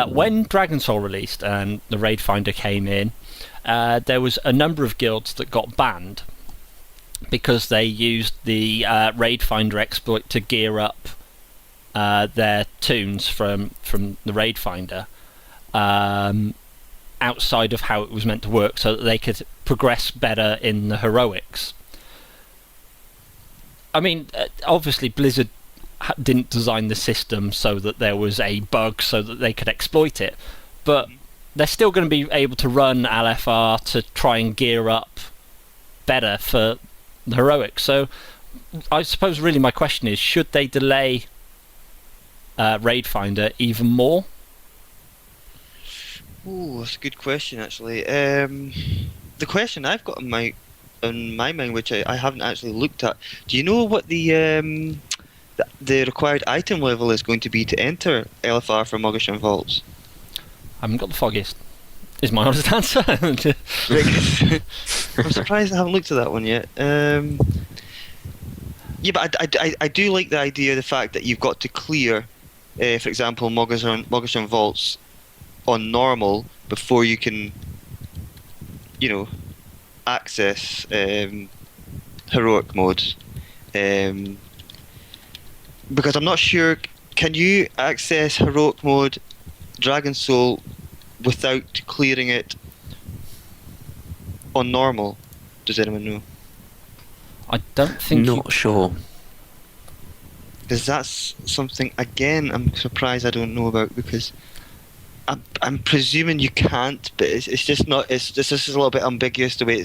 when Dragon Soul released and the Raid Finder came in, there was a number of guilds that got banned because they used the Raid Finder exploit to gear up their tunes from the Raid Finder outside of how it was meant to work, so that they could progress better in the heroics. I mean, obviously Blizzard didn't design the system so that there was a bug so that they could exploit it, but they're still going to be able to run LFR to try and gear up better for the heroics. So I suppose really my question is, should they delay Raid Finder even more? Ooh, that's a good question, actually. The question I've got in my mind, which I haven't actually looked at, do you know what the required item level is going to be to enter LFR for Mogashon Vaults? I haven't got the foggiest, is my honest answer. I'm surprised I haven't looked at that one yet. Yeah, but I do like the idea of the fact that you've got to clear, for example, Mogashon Vaults on normal before you can, access heroic modes. Because I'm not sure, can you access heroic mode Dragon Soul without clearing it on normal? Does anyone know? I don't think. Not sure. Because that's something, again, I'm surprised I don't know about, because I'm presuming you can't, but it's just not. This is a little bit ambiguous the way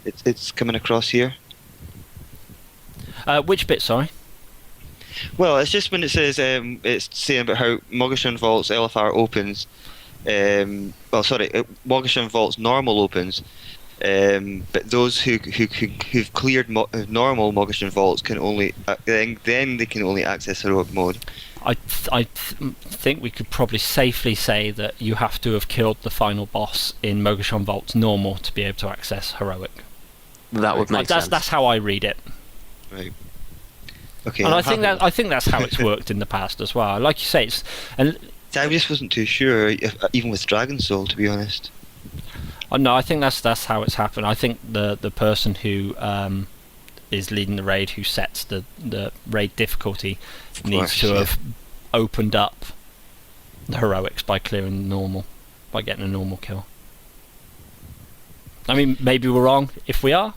it's coming across here. Which bit? Sorry. Well, it's just when it says it's saying about how Mogashon Vaults LFR opens. Mogashon Vaults normal opens, but those who've cleared normal Mogashon Vaults can only then they can only access heroic mode. I think we could probably safely say that you have to have killed the final boss in Mogashon Vaults normal to be able to access heroic. That would make sense. That's how I read it. Right. Okay. And I think that's how it's worked in the past as well. Like you say, I just wasn't too sure, even with Dragon Soul, to be honest. No, I think that's how it's happened. I think the person who is leading the raid, who sets the raid difficulty, needs to have opened up the heroics by clearing the normal, by getting a normal kill. I mean, maybe we're wrong. If we are,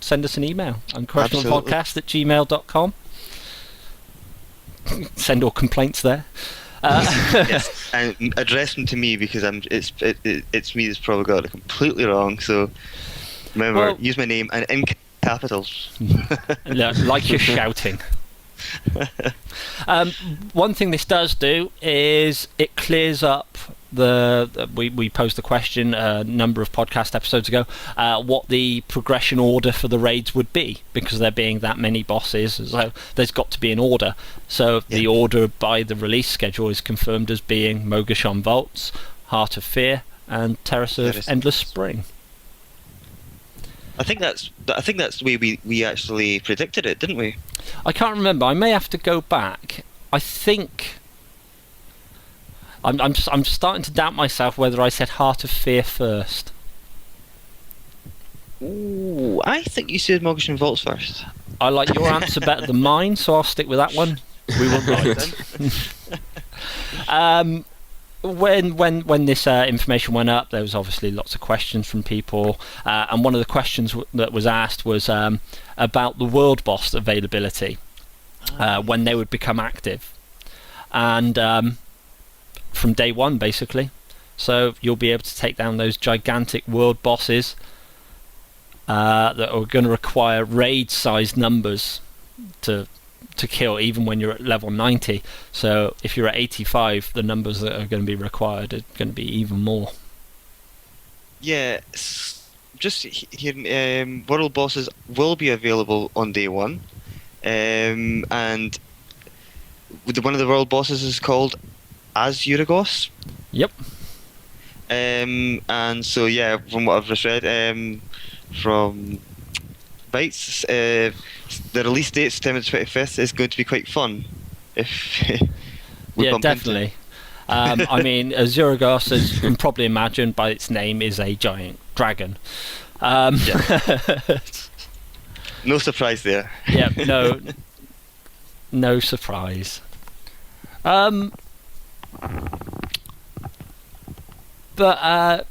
send us an email, unquestionablepodcast@gmail.com. Send all complaints there. Yes, and address them to me, because it's me that's probably got it completely wrong. So remember, use my name and in capitals. Like you're shouting. One thing this does do is it clears up we posed the question a number of podcast episodes ago, what the progression order for the raids would be, because there being that many bosses, so there's got to be an order. So the order by the release schedule is confirmed as being Mogashon Vaults, Heart of Fear, and Terrace of Endless Spring. I think that's the way we actually predicted it, didn't we? I can't remember. I may have to go back. I think I'm starting to doubt myself whether I said Heart of Fear first. Ooh, I think you said Mogashon Vaults first. I like your answer better than mine, so I'll stick with that one. We were right. When this information went up, there was obviously lots of questions from people, and one of the questions that was asked was about the world boss availability, when they would become active, and from day one basically. So you'll be able to take down those gigantic world bosses that are going to require raid-sized numbers to kill, even when you're at level 90. So if you're at 85, the numbers that are going to be required are going to be even more. Yeah, just hearing world bosses will be available on day one, and one of the world bosses is called Azuragos. Yep. And so from what I've just read from Bytes, the release date, September 25th, is going to be quite fun. If we bump definitely. I mean, Azuragos, as you can probably imagine by its name, is a giant dragon. No surprise there. Yeah, no surprise. But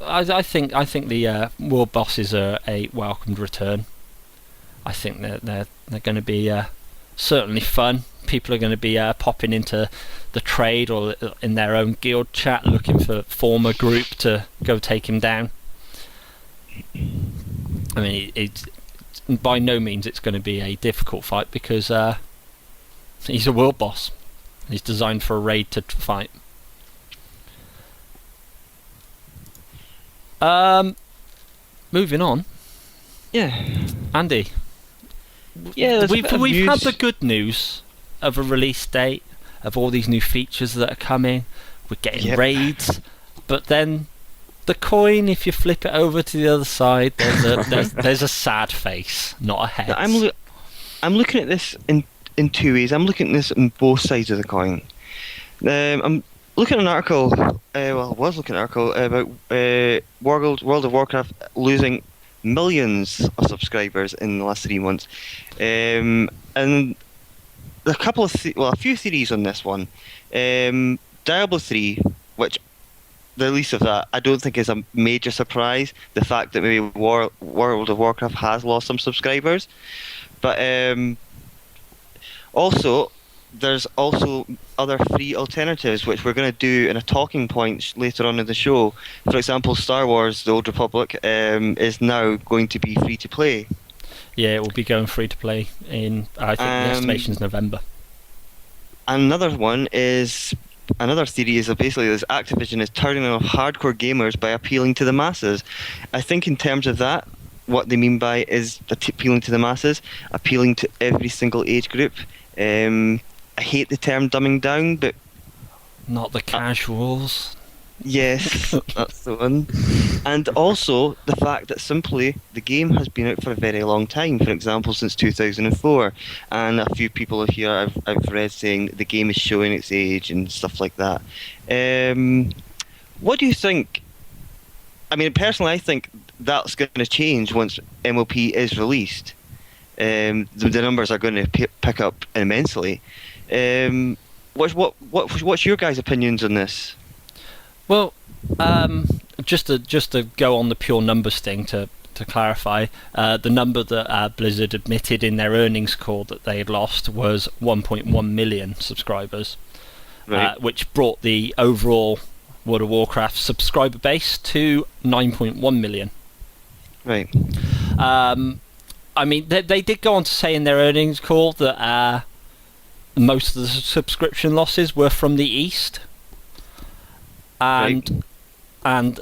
I think the world bosses are a welcomed return. I think they're going to be certainly fun. People are going to be popping into the trade or in their own guild chat looking for former group to go take him down. I mean, it's by no means it's going to be a difficult fight because he's a world boss. He's designed for a raid to fight. Moving on. Yeah. Andy. Yeah, we've had the good news of a release date, of all these new features that are coming. We're getting raids, but then the coin, if you flip it over to the other side, there's a sad face, not a head. I'm looking at this in two ways. I'm looking at this on both sides of the coin. I'm looking at an article. I was looking at an article about World of Warcraft losing millions of subscribers in the last 3 months, and a couple of a few theories on this one. Diablo 3, which the least of that, I don't think is a major surprise. The fact that maybe World of Warcraft has lost some subscribers, but also there's also other free alternatives which we're going to do in a talking point later on in the show. For example, Star Wars: The Old Republic is now going to be free to play. Yeah, it will be going free to play in, I think the estimation is November. Another theory is that basically this Activision is turning off hardcore gamers by appealing to the masses. I think in terms of that, what they mean by is appealing to the masses, appealing to every single age group. I hate the term dumbing down, but not the casuals. Yes, that's the one. And also the fact that simply the game has been out for a very long time. For example, since 2004, and a few people here I've read saying the game is showing its age and stuff like that. What do you think? I mean, personally, I think that's going to change once MOP is released. The numbers are going to pick up immensely. What's your guys' opinions on this? Well, just to go on the pure numbers thing to clarify, the number that Blizzard admitted in their earnings call that they had lost was 1.1 million subscribers, right. Which brought the overall World of Warcraft subscriber base to 9.1 million. Right. I mean, they did go on to say in their earnings call that most of the subscription losses were from the East, and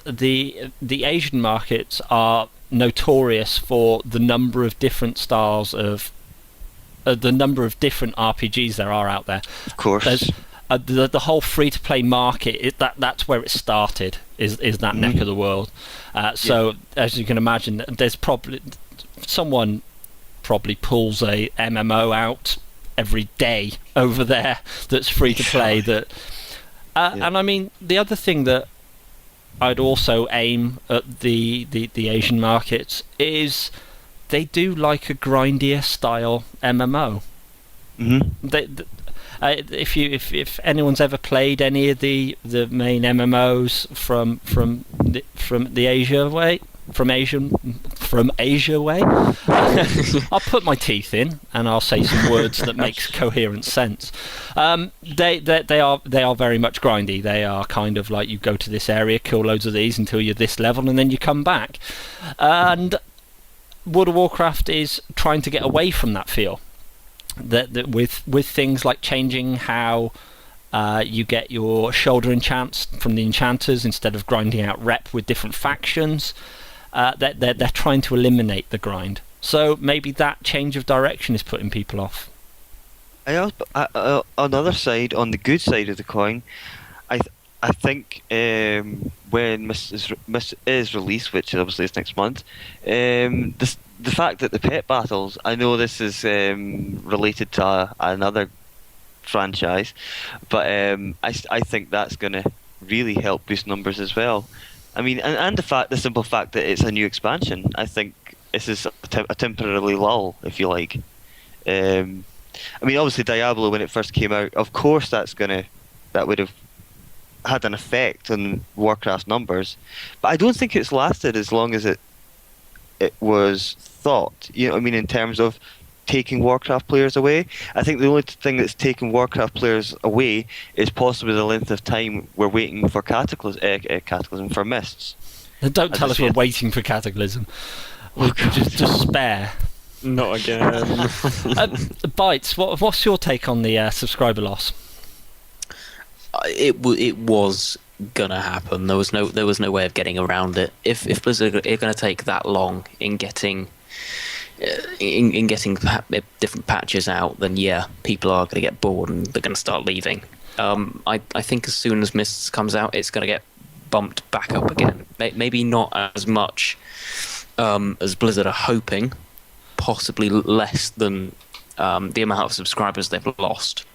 the Asian markets are notorious for the number of different styles of the number of different RPGs there are out there. Of course. There's, the whole free-to-play market, that's where it started, is that neck of the world. So, as you can imagine, there's probably someone pulls a MMO out every day over there that's free to play. And I mean, the other thing that I'd also aim at the Asian markets is they do like a grindier style MMO. Mm-hmm. If anyone's ever played any of the main MMOs from Asia way, I'll put my teeth in and I'll say some words that makes coherent sense. They are very much grindy. They are kind of like, you go to this area, kill loads of these until you're this level, and then you come back. And World of Warcraft is trying to get away from that feel. That with things like changing how you get your shoulder enchants from the enchanters instead of grinding out rep with different factions. They're trying to eliminate the grind. So maybe that change of direction is putting people off. On the other side, on the good side of the coin, I think when Miss is released, which obviously is next month, the fact that the pet battles, I know this is related to another franchise, but I think that's going to really help boost numbers as well. I mean, and the simple fact that it's a new expansion. I think this is a temporarily lull, if you like. I mean, obviously Diablo, when it first came out, of course that would have had an effect on Warcraft numbers, but I don't think it's lasted as long as it was thought. You know what I mean, in terms of taking Warcraft players away. I think the only thing that's taken Warcraft players away is possibly the length of time we're waiting for Cataclysm for Mists. Don't tell us we're waiting for Cataclysm. We could just despair. Not again. Bytes, what's your take on the subscriber loss? It was gonna happen. There was no way of getting around it. If Blizzard are going to take that long in getting different patches out, then yeah, people are going to get bored and they're going to start leaving. I think as soon as Mists comes out, it's going to get bumped back up again. Maybe not as much as Blizzard are hoping, possibly less than the amount of subscribers they've lost,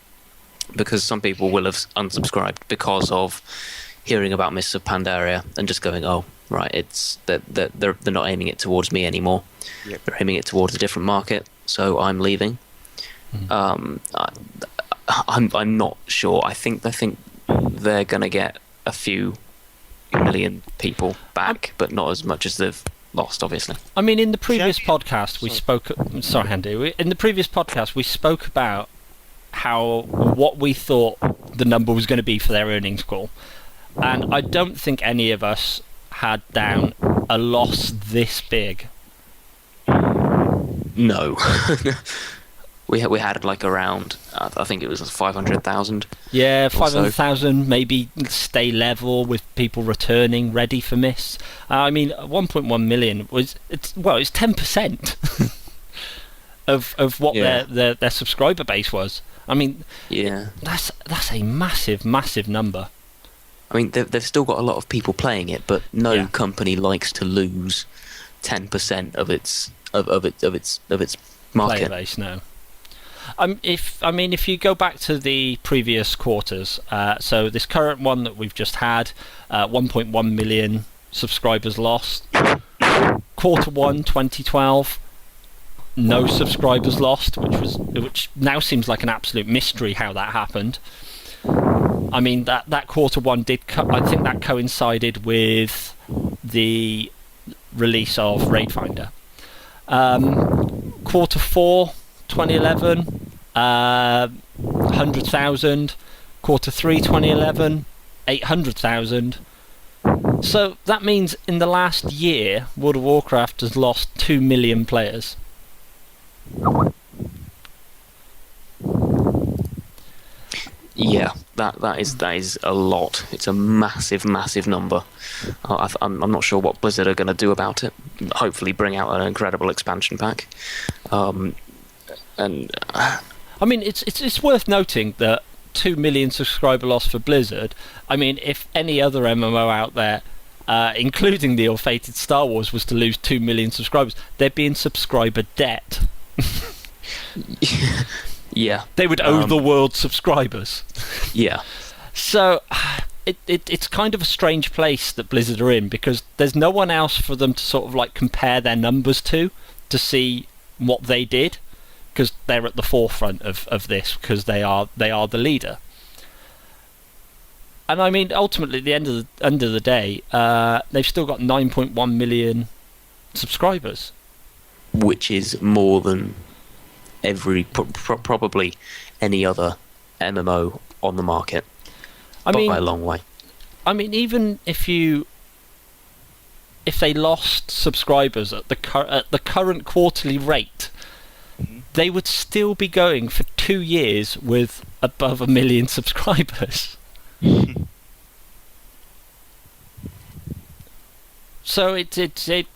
because some people will have unsubscribed because of hearing about Mists of Pandaria and just going, oh, right, it's they're not aiming it towards me anymore. Yep. They're aiming it towards a different market, so I'm leaving. I'm not sure. I think they're gonna get a few million people back, but not as much as they've lost, obviously. I mean, in the previous podcast we spoke. Sorry, Andy. In the previous podcast we spoke about what we thought the number was going to be for their earnings call, and I don't think any of us had down a loss this big. No. we had like around, I think it was 500,000. Yeah, 500,000, maybe stay level with people returning ready for Mists. I mean, 1.1 million it's 10% of what their subscriber base was. I mean, yeah, that's a massive number. I mean, they've still got a lot of people playing it, but no company likes to lose 10% of its market Player base. No. If you go back to the previous quarters, so this current one that we've just had, 1.1 million subscribers lost. Quarter 1, 2012, no subscribers lost, which now seems like an absolute mystery how that happened. I mean, that quarter 1 I think that coincided with the release of Raid Finder. Quarter 4, 2011, 100,000. Quarter 3, 2011, 800,000. So that means in the last year, World of Warcraft has lost 2 million players. Yeah, that is a lot. It's a massive number. I'm not sure what Blizzard are going to do about it. Hopefully, bring out an incredible expansion pack. I mean, it's worth noting that 2 million subscriber loss for Blizzard. I mean, if any other MMO out there, including the ill-fated Star Wars, was to lose 2 million subscribers, they'd be in subscriber debt. Yeah, they would owe the world subscribers. Yeah. So it's kind of a strange place that Blizzard are in, because there's no one else for them to sort of like compare their numbers to see what they did, because they're at the forefront of this, because they are the leader. And I mean, ultimately, at the end of the day, they've still got 9.1 million subscribers, which is more than probably any other MMO on the market. By a long way. I mean, even if they lost subscribers at the current quarterly rate, they would still be going for 2 years with above 1 million subscribers. So it's a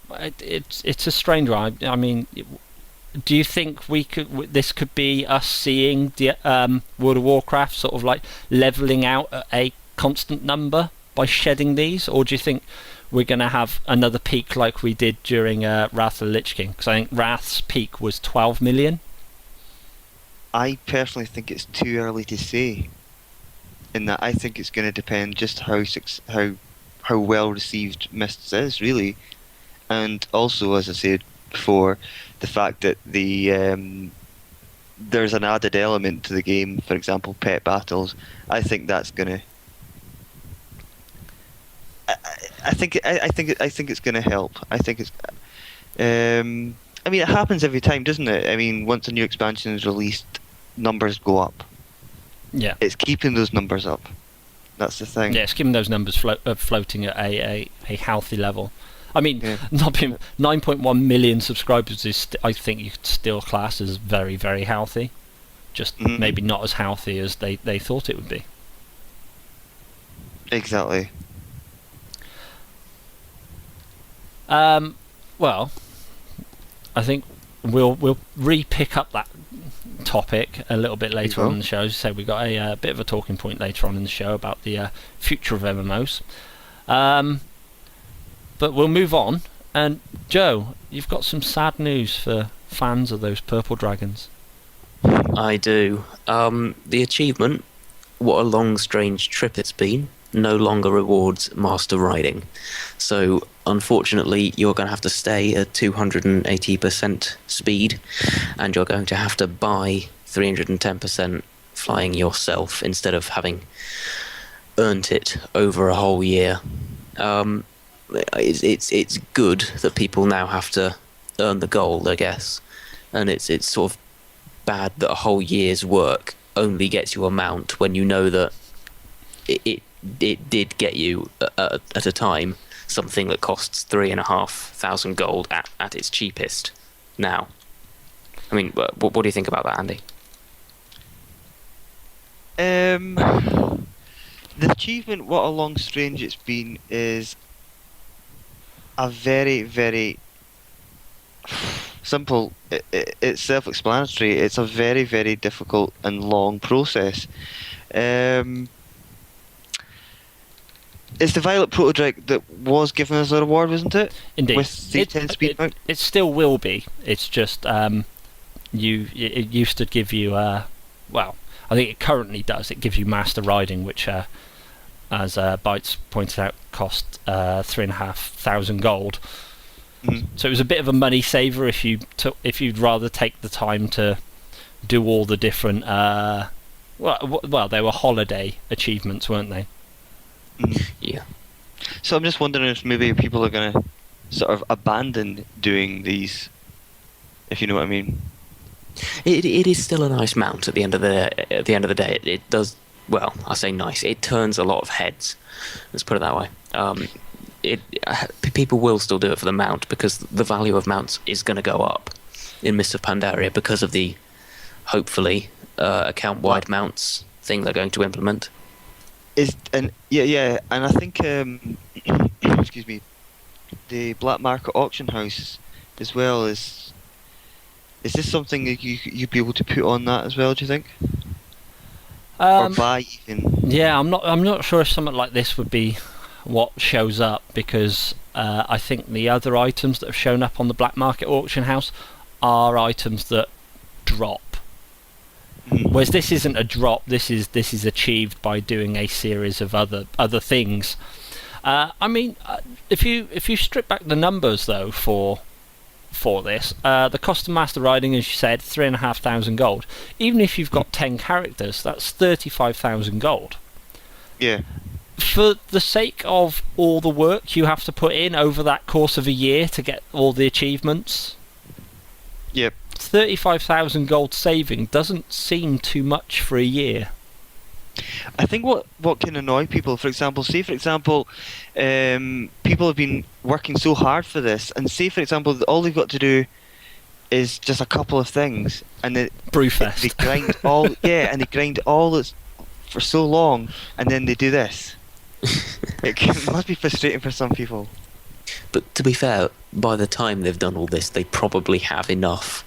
strange one. I mean, do you think this could be us seeing the World of Warcraft sort of like leveling out at a constant number by shedding these, or do you think we're going to have another peak like we did during Wrath of the Lich King? Because I think Wrath's peak was 12 million. I personally think it's too early to say. In that, I think it's going to depend just how how well received Mists is, really, and also, as I said before, the fact that there's an added element to the game. For example, pet battles. I think that's gonna. I think it's gonna help. I think it's. I mean, it happens every time, doesn't it? I mean, once a new expansion is released, numbers go up. Yeah. It's keeping those numbers up. That's the thing. Yeah, it's keeping those numbers floating at a healthy level. I mean, not being 9.1 million subscribers is, I think you could still class as very, very healthy. Just maybe not as healthy as they thought it would be. Exactly. Well, I think we'll re-pick up that topic a little bit later on in the show. As I said, we got a bit of a talking point later on in the show about the future of MMOs. But we'll move on. And Joe, you've got some sad news for fans of those purple dragons. I do. The achievement, What a Long Strange Trip It's Been, no longer rewards master riding. So, unfortunately, you're going to have to stay at 280% speed, and you're going to have to buy 310% flying yourself instead of having earned it over a whole year. It's good that people now have to earn the gold, I guess, and it's sort of bad that a whole year's work only gets you a mount when you know that it did get you at a time something that costs 3,500 gold at its cheapest now. I mean, what do you think about that, Andy? The achievement, What a Long Strange It's Been, is a very, very simple. It's self-explanatory. It's a very, very difficult and long process. It's the Violet Protodrake that was given us a reward, wasn't it? Indeed. With the 10 speed mount? It still will be. It's just it used to give you well, I think it currently does. It gives you master riding, which as Bytes pointed out, cost 3,500 gold. So it was a bit of a money saver if you'd rather take the time to do all the different well, they were holiday achievements, weren't they? Yeah. So I'm just wondering if maybe people are going to sort of abandon doing these, if you know what I mean. It is still a nice mount at the end of the day. It does, well, I say nice. It turns a lot of heads. Let's put it that way. People will still do it for the mount because the value of mounts is going to go up in Mists of Pandaria because of the hopefully account-wide mounts thing they're going to implement. And I think excuse me, the black market auction house as well is this something that you'd be able to put on that as well? Do you think? Or buy even? Yeah, I'm not sure if something like this would be what shows up because I think the other items that have shown up on the black market auction house are items that drop. Whereas this isn't a drop. This is achieved by doing a series of other things. I mean, if you strip back the numbers though for this, the cost of master riding, as you said, 3,500 gold. Even if you've got 10 characters, that's 35,000 gold. Yeah. For the sake of all the work you have to put in over that course of a year to get all the achievements. Yep. 35,000 gold saving doesn't seem too much for a year. I think what can annoy people, for example, people have been working so hard for this, and say, for example, all they've got to do is just a couple of things, and Brewfest. They grind all, and they grind all this for so long, and then they do this. It must be frustrating for some people. But to be fair, by the time they've done all this, they probably have enough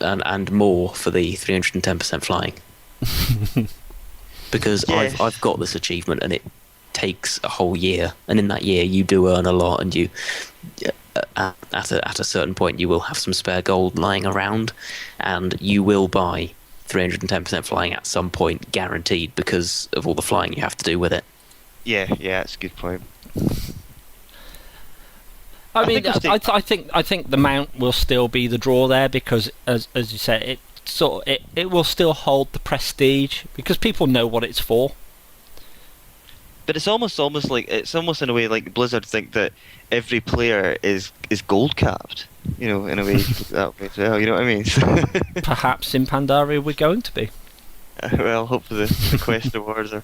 and more for the 310% flying. Because yes. I've got this achievement and it takes a whole year, and in that year you do earn a lot, and you at a certain point you will have some spare gold lying around, and you will buy 310% flying at some point, guaranteed, because of all the flying you have to do with it. Yeah, that's a good point. I mean, think we'll I think the mount will still be the draw there because, as you said, it will still hold the prestige because people know what it's for. But it's almost in a way like Blizzard think that every player is gold capped. In a way that way as well. You know what I mean? Perhaps in Pandaria we're going to be. Well, hopefully the quest awards are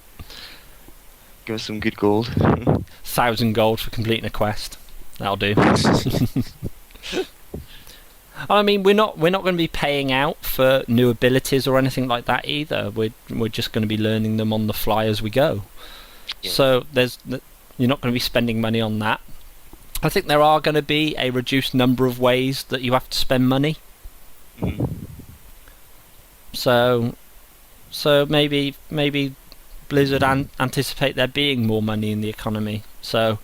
give us some good gold. 1,000 gold for completing a quest. That'll do. I mean, we're not going to be paying out for new abilities or anything like that either. We're just going to be learning them on the fly as we go. Yeah. So you're not going to be spending money on that. I think there are going to be a reduced number of ways that you have to spend money. Mm. So maybe Blizzard anticipate there being more money in the economy. So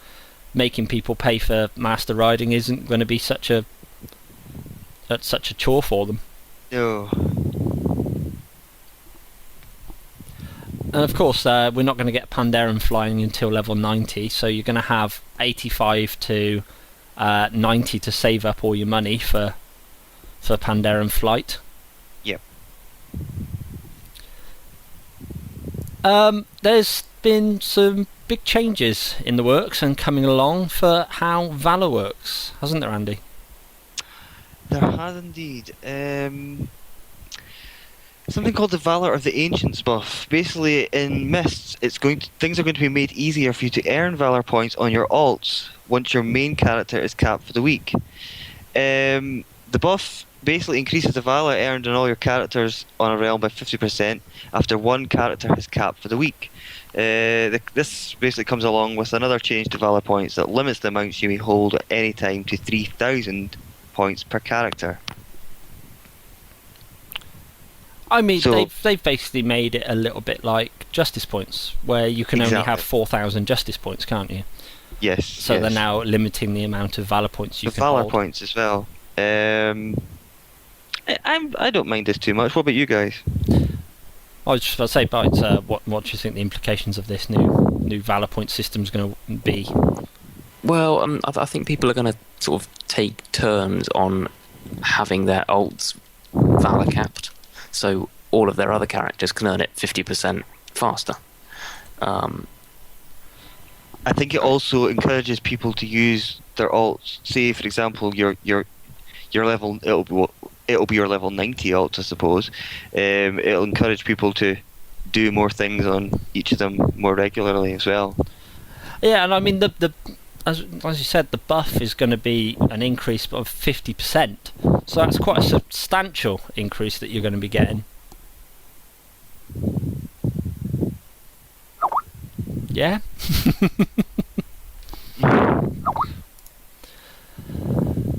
making people pay for master riding isn't going to be such a chore for them. No. And of course, we're not going to get Pandaren flying until level 90, so you're going to have 85 to 90 to save up all your money for Pandaren flight. Yep. There's been some big changes in the works and coming along for how Valor works, hasn't there, Andy? There has indeed. Something called the Valor of the Ancients buff. Basically, in Mists, things are going to be made easier for you to earn Valor points on your alts once your main character is capped for the week. The buff basically increases the Valor earned on all your characters on a realm by 50% after one character has capped for the week. This basically comes along with another change to Valor points that limits the amounts you may hold at any time to 3,000 points per character. I mean, So, they've basically made it a little bit like Justice points, where you can only have 4,000 Justice points, can't you? Yes. So they're now limiting the amount of Valor points you the can Valor hold. points as well. I don't mind this too much. What about you guys? I was just about to say, Bytes, what do you think the implications of this new Valor point system is going to be? Well, I think people are going to sort of take turns on having their alts Valor capped, so all of their other characters can earn it 50% faster. I think it also encourages people to use their alts. Say, for example, your level, it'll be your level 90 alt, I suppose. It'll encourage people to do more things on each of them more regularly as well. Yeah, and I mean as you said, the buff is going to be an increase of 50%. So that's quite a substantial increase that you're going to be getting. Yeah.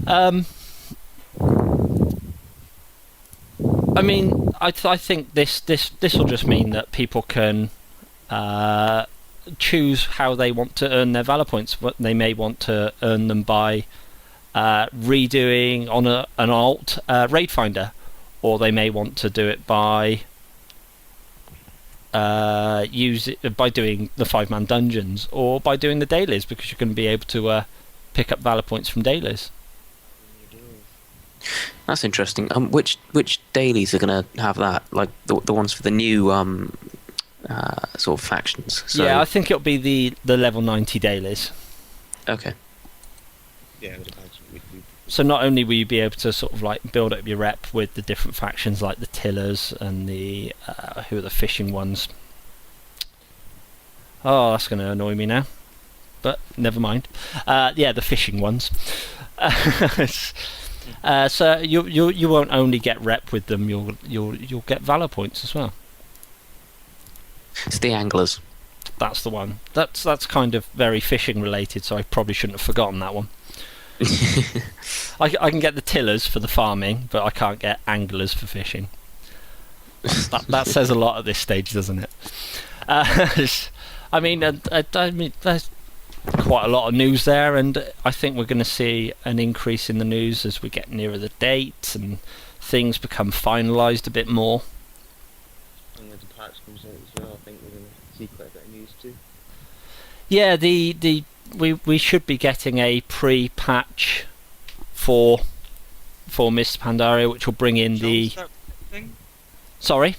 I mean, I think this will just mean that people can choose how they want to earn their Valor points. What they may want to earn them by redoing on an alt raid finder, or they may want to do it by by doing the 5-man dungeons, or by doing the dailies, because you're going to be able to pick up Valor points from dailies. That's interesting. Which dailies are going to have that? Like the ones for the new sort of factions? So, yeah, I think it'll be the level 90 dailies. Okay. Yeah, I would imagine we'd be. So not only will you be able to sort of like build up your rep with the different factions like the Tillers and the who are the fishing ones. Oh, that's going to annoy me now. But never mind. Yeah, the fishing ones. So you won't only get rep with them. You'll get Valor points as well. It's the anglers. That's the one. That's kind of very fishing related, so I probably shouldn't have forgotten that one. I can get the Tillers for the farming, but I can't get anglers for fishing. That says a lot at this stage, doesn't it? I mean, there's quite a lot of news there, and I think we're going to see an increase in the news as we get nearer the date and things become finalised a bit more. And when the patch comes out as well, I think we're going to see quite a bit of news too. Yeah, we should be getting a pre-patch for Mr. Pandaria, which will bring in Shall we the. start predicting? Sorry.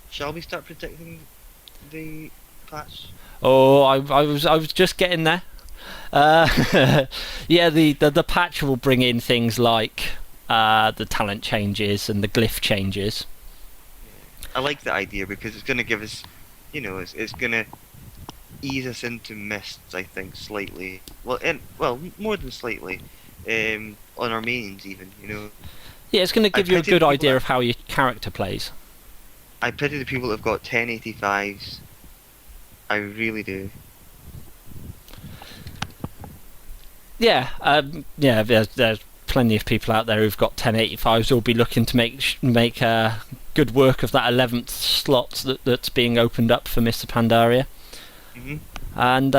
Shall we start predicting the patch? Oh, I was just getting there. Yeah, the patch will bring in things like the talent changes and the glyph changes. I like the idea because it's going to give us, it's going to ease us into mists. I think slightly. Well, more than slightly. On our mains, even. Yeah, it's going to give you a pity good the people idea that- of how your character plays. I pity the people that've got 1085s. I really do. Yeah, there's plenty of people out there who've got 1085s who'll be looking to make good work of that 11th slot that's being opened up for Mr. Pandaria. Hmm. And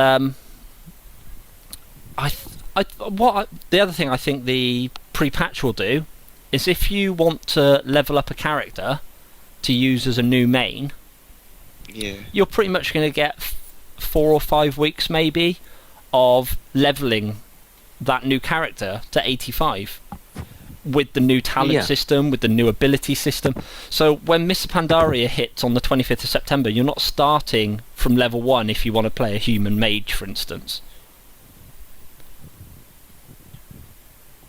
the other thing I think the pre-patch will do is if you want to level up a character to use as a new main, Yeah. you're pretty much going to get 4 or 5 weeks maybe of leveling that new character to 85 with the new talent system, with the new ability system. So when Mr. Pandaria hits on the 25th of September, you're not starting from level 1 if you want to play a human mage, for instance.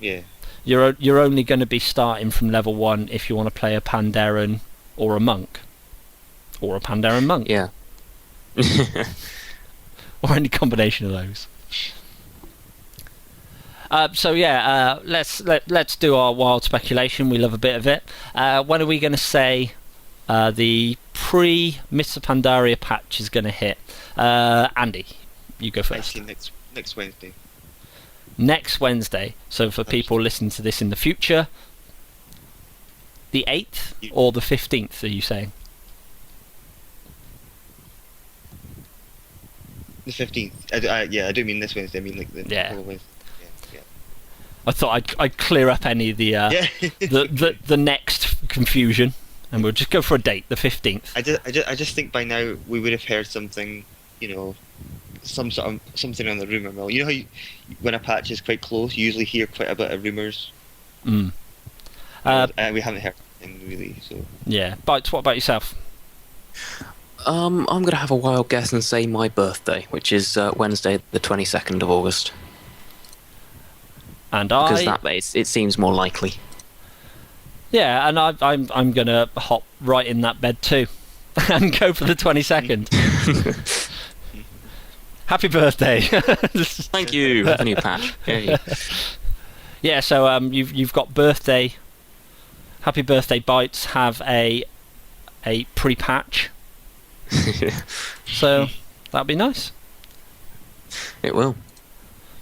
Yeah. You're only going to be starting from level 1 if you want to play a Pandaren or a monk. Or a Pandaren monk. Yeah. Or any combination of those. Let's do our wild speculation. We love a bit of it. When are we going to say the pre-Mr. Pandaria patch is going to hit? Andy, you go first. Actually, next Wednesday. Next Wednesday. So for people listening to this in the future, the 8th or the 15th, are you saying? The 15th. Yeah, I do mean this Wednesday. I mean like the whole Wednesday. Yeah. I thought I'd clear up any of the the next confusion, and we'll just go for a date, the 15th. I just think by now we would have heard something, something on the rumour mill. You know how when a patch is quite close, you usually hear quite a bit of rumours. Mm. We haven't heard anything really. So Yeah, Bytes, what about yourself? I'm gonna have a wild guess and say my birthday, which is Wednesday, the 22nd of August, And because it seems more likely. Yeah, and I'm gonna hop right in that bed too, and go for the 22nd. Happy birthday! Thank you. Have a new patch. Yay. Yeah, so you've got birthday. Happy birthday, Bytes. Have a pre-patch. So that'd be nice. It will.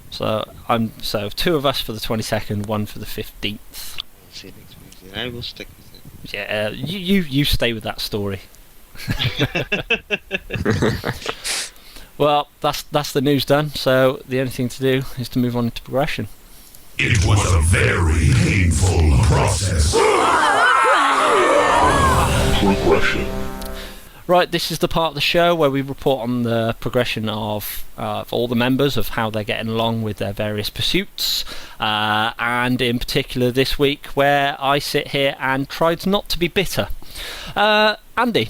So 2 of us for the 22nd, 1 for the 15th. I'll see you next Wednesday. I will stick with it. Yeah, you stay with that story. Well, that's the news done. So the only thing to do is to move on to progression. It was a very painful process. Progression. Right, this is the part of the show where we report on the progression of all the members, of how they're getting along with their various pursuits, and in particular this week where I sit here and tried not to be bitter. Andy.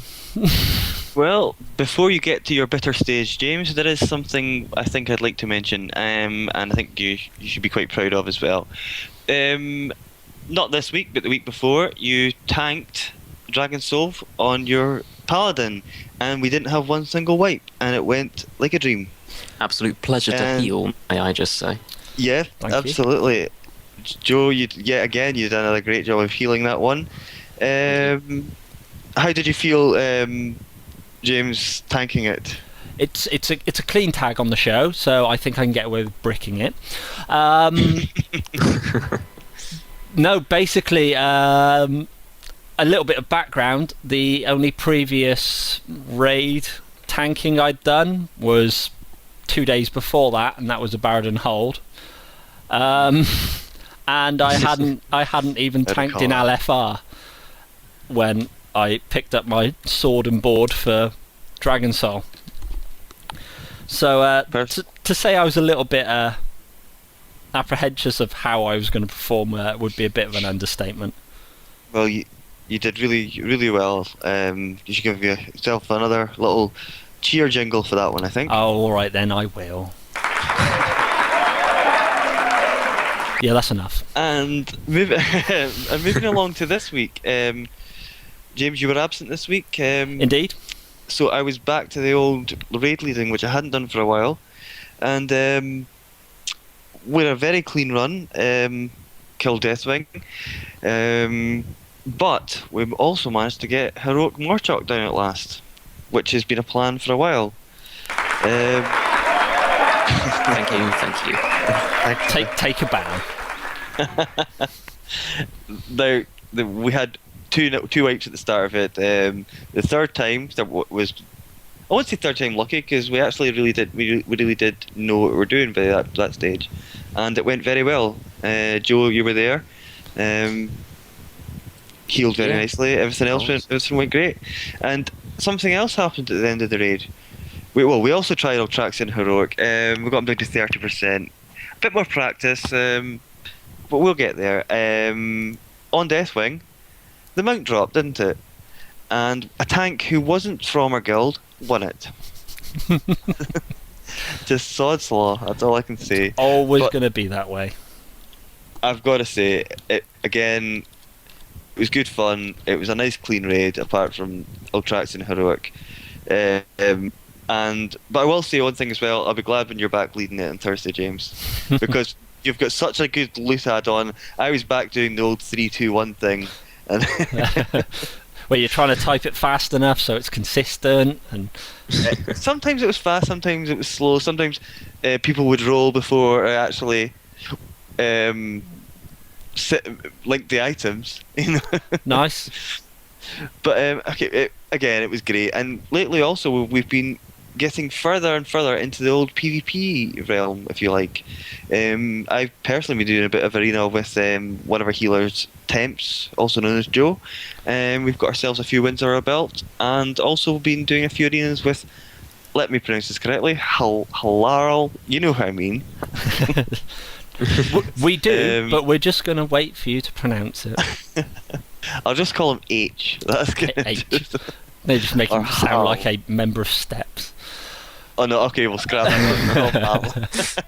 Well, before you get to your bitter stage, James, there is something I think I'd like to mention, and I think you should be quite proud of as well. Not this week, but the week before, you tanked Dragon Soul on your Paladin, and we didn't have one single wipe, and it went like a dream. Absolute pleasure to heal, may I just say. Yeah, Thank you. absolutely. Joe, you've done a great job of healing that one. How did you feel, James, tanking it? It's a clean tag on the show, so I think I can get away with bricking it. No, basically, a little bit of background. The only previous raid tanking I'd done was 2 days before that, and that was a Baradin hold. And I hadn't even tanked in LFR when I picked up my sword and board for Dragon Soul. So Perfect. to say I was a little bit apprehensive of how I was going to perform would be a bit of an understatement. Well, you did really well. You should give yourself another little cheer jingle for that one, I think. Oh, all right then, I will. Yeah, that's enough. And moving along to this week, James, you were absent this week. Indeed. So I was back to the old raid leading, which I hadn't done for a while, and with a very clean run, killed Deathwing, but we also managed to get Heroic Morchok down at last, which has been a plan for a while. Thank you. Take a bow. We had two wipes at the start of it. The third time was, I won't say third time lucky, because we actually really did know what we were doing by that stage, and it went very well. Joe, you were there. Healed very nicely. Everything went great. And something else happened at the end of the raid. We also tried Ultraxian Heroic. We got him down to 30%. A bit more practice, but we'll get there. On Deathwing, the mount dropped, didn't it? And a tank who wasn't from our guild won it. Just sod's law, that's all I can say. Always going to be that way. I've got to say, it was good fun. It was a nice clean raid, apart from Ultraxian Heroic. But I will say one thing as well. I'll be glad when you're back leading it on Thursday, James, because you've got such a good loot add-on. I was back doing the old 3-2-1 thing, and where you're trying to type it fast enough so it's consistent, and sometimes it was fast, sometimes it was slow, sometimes people would roll before I actually link the items. You know? Nice. But it was great, and lately also we've been getting further and further into the old PvP realm, if you like. I've personally been doing a bit of arena with one of our healers, Temps, also known as Joe. We've got ourselves a few wins under our belt, and also been doing a few arenas with, let me pronounce this correctly, Halarl, you know what I mean. We do, but we're just going to wait for you to pronounce it. I'll just call him H. That's good. H. They just make him sound like a member of Steps. Oh no, okay, we'll scrap that.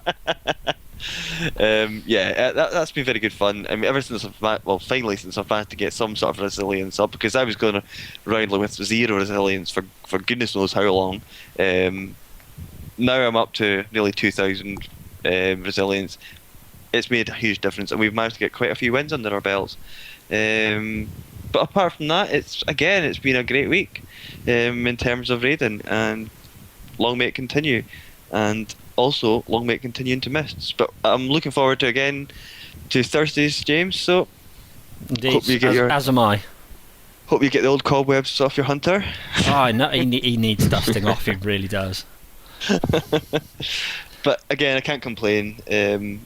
That's been very good fun. I mean, ever since finally since I've managed to get some sort of resilience up, because I was going around with zero resilience for goodness knows how long. Now I'm up to nearly 2,000 resilience. It's made a huge difference, and we've managed to get quite a few wins under our belts. But apart from that, it's been a great week in terms of raiding, and long may it continue, and also long may it continue into Mists. But I'm looking forward to Thursdays, James. So Indeed, hope you get as am I. Hope you get the old cobwebs off your hunter. Oh, no, he needs dusting off. He really does. But again, I can't complain.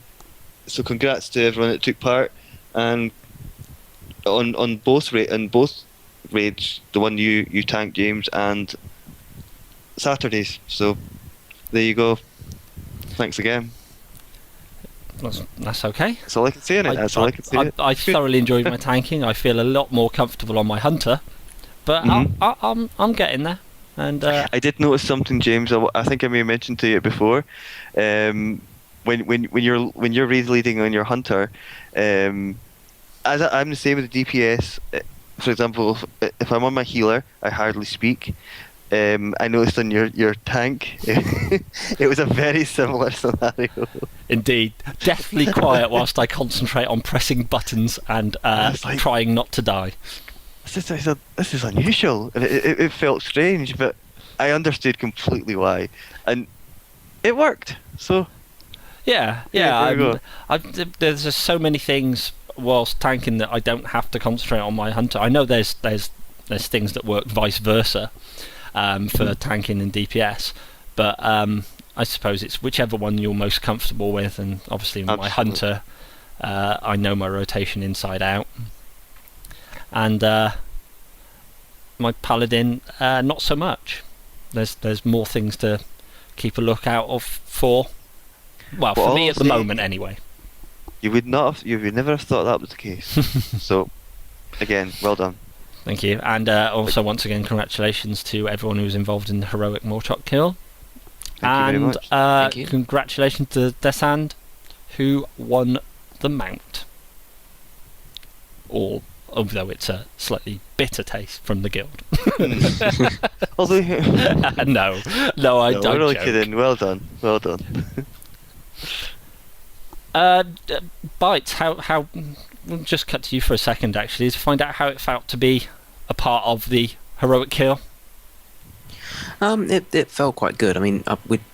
So congrats to everyone that took part, and on both raids, the one you tanked, James, and Saturdays. So there you go. Thanks again. That's okay. That's all I can say on it. I thoroughly enjoyed my tanking. I feel a lot more comfortable on my hunter, but I'm getting there. And I did notice something, James. I think I may have mentioned to you before. When you're raid leading on your hunter, I'm the same with the DPS. For example, if I'm on my healer, I hardly speak. I noticed on your tank, it was a very similar scenario. Indeed, deathly quiet whilst I concentrate on pressing buttons and trying not to die. This is unusual. It felt strange, but I understood completely why, and it worked. So yeah. There's just so many things whilst tanking that I don't have to concentrate on my hunter. I know there's things that work vice versa. For tanking and DPS, but I suppose it's whichever one you're most comfortable with, and obviously my hunter, I know my rotation inside out, and my paladin, not so much. There's more things to keep a lookout for. Well, for me at the moment, anyway. You would never have thought that was the case. So, again, well done. Thank you, and also once again, congratulations to everyone who was involved in the heroic Morchok kill. Thank you very much. Thank you. Congratulations to Desand, who won the mount. Although it's a slightly bitter taste from the guild. Although, no, I don't. We're only joke. kidding. Well done. Bytes, how? We'll just cut to you for a second, actually, to find out how it felt to be a part of the heroic kill. It felt quite good. I mean,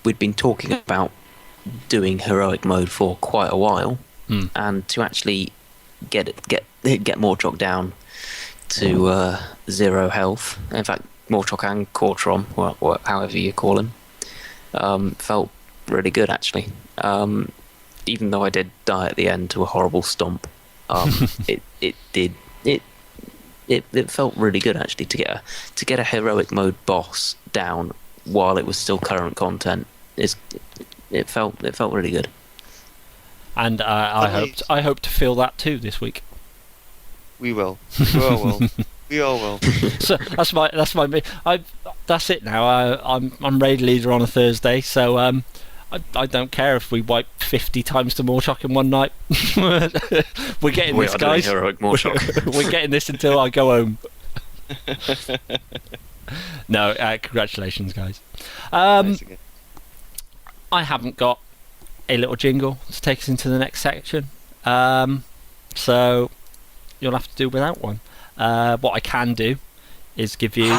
we'd been talking about doing heroic mode for quite a while, and to actually get Morchok down to 0 health. In fact, Morchok and Cortron, or however you call him, felt really good actually. Even though I did die at the end to a horrible stomp, it felt really good actually to get a heroic mode boss down while it was still current content. It felt really good. And I hope to feel that too this week. We will. We all will. We all will. So that's it now. I'm raid leader on a Thursday, so I don't care if we wipe 50 times to Morchok in one night. We're getting this, guys. Heroic Morchok. We're getting this until I go home. No, congratulations, guys. I haven't got a little jingle to take us into the next section, so you'll have to do without one. What I can do is give you.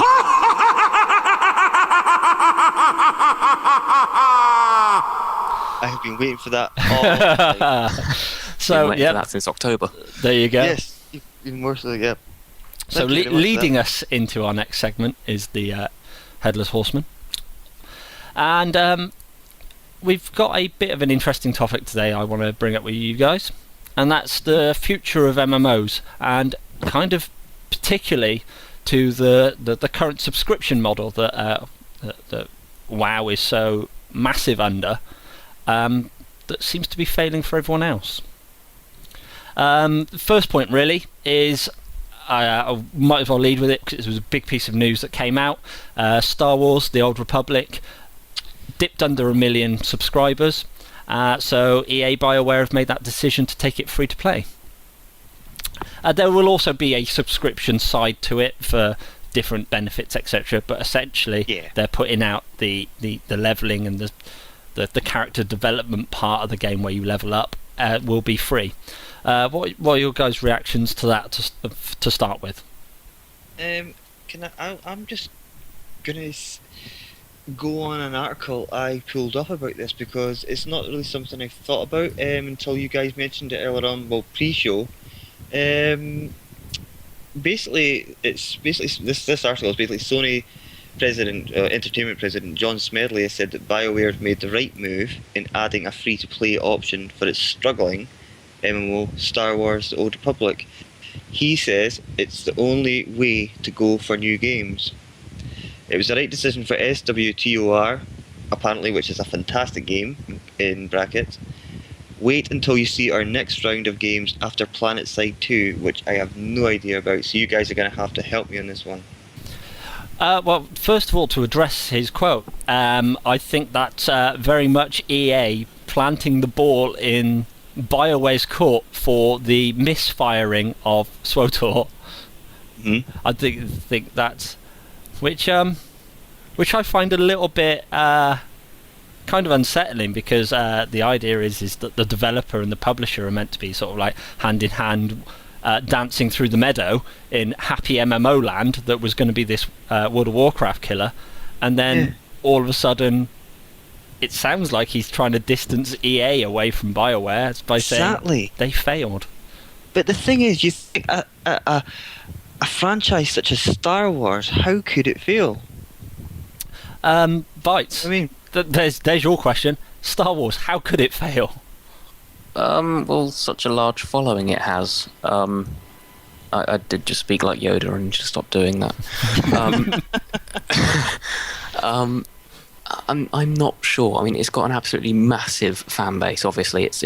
I have been waiting for that all day. So yeah, that since October. There you go. Yes, even more so. Yeah. So leading us into our next segment is the Headless Horseman, and we've got a bit of an interesting topic today I want to bring up with you guys, and that's the future of MMOs, and kind of particularly to the current subscription model that WoW is so massive under, that seems to be failing for everyone else. The first point really is, I might as well lead with it because it was a big piece of news that came out. Star Wars: The Old Republic dipped under 1 million subscribers, so EA BioWare have made that decision to take it free to play. There will also be a subscription side to it for different benefits, etc. But essentially, they're putting out the leveling and the character development part of the game where you level up will be free. What are your guys' reactions to that to start with? I'm just gonna go on an article I pulled up about this because it's not really something I've thought about until you guys mentioned it earlier on, pre-show. Basically, this article is basically Sony Entertainment President John Smedley has said that BioWare have made the right move in adding a free-to-play option for its struggling MMO Star Wars: The Old Republic. He says it's the only way to go for new games. It was the right decision for SWTOR, apparently, which is a fantastic game, in brackets. Wait until you see our next round of games after PlanetSide 2, which I have no idea about, so you guys are going to have to help me on this one. Well, first of all, to address his quote, I think that's very much EA planting the ball in BioWare's court for the misfiring of SWTOR. I think that's which I find a little bit kind of unsettling, because the idea is that the developer and the publisher are meant to be sort of like hand in hand, dancing through the meadow in happy MMO land that was going to be this World of Warcraft killer, and then all of a sudden it sounds like he's trying to distance EA away from BioWare by saying they failed. But the thing is, you think a franchise such as Star Wars, how could it fail? Bytes. I mean, there's your question. Star Wars, how could it fail? Well, such a large following it has. I did just speak like Yoda and just stop doing that. I'm not sure. I mean, it's got an absolutely massive fan base. Obviously, it's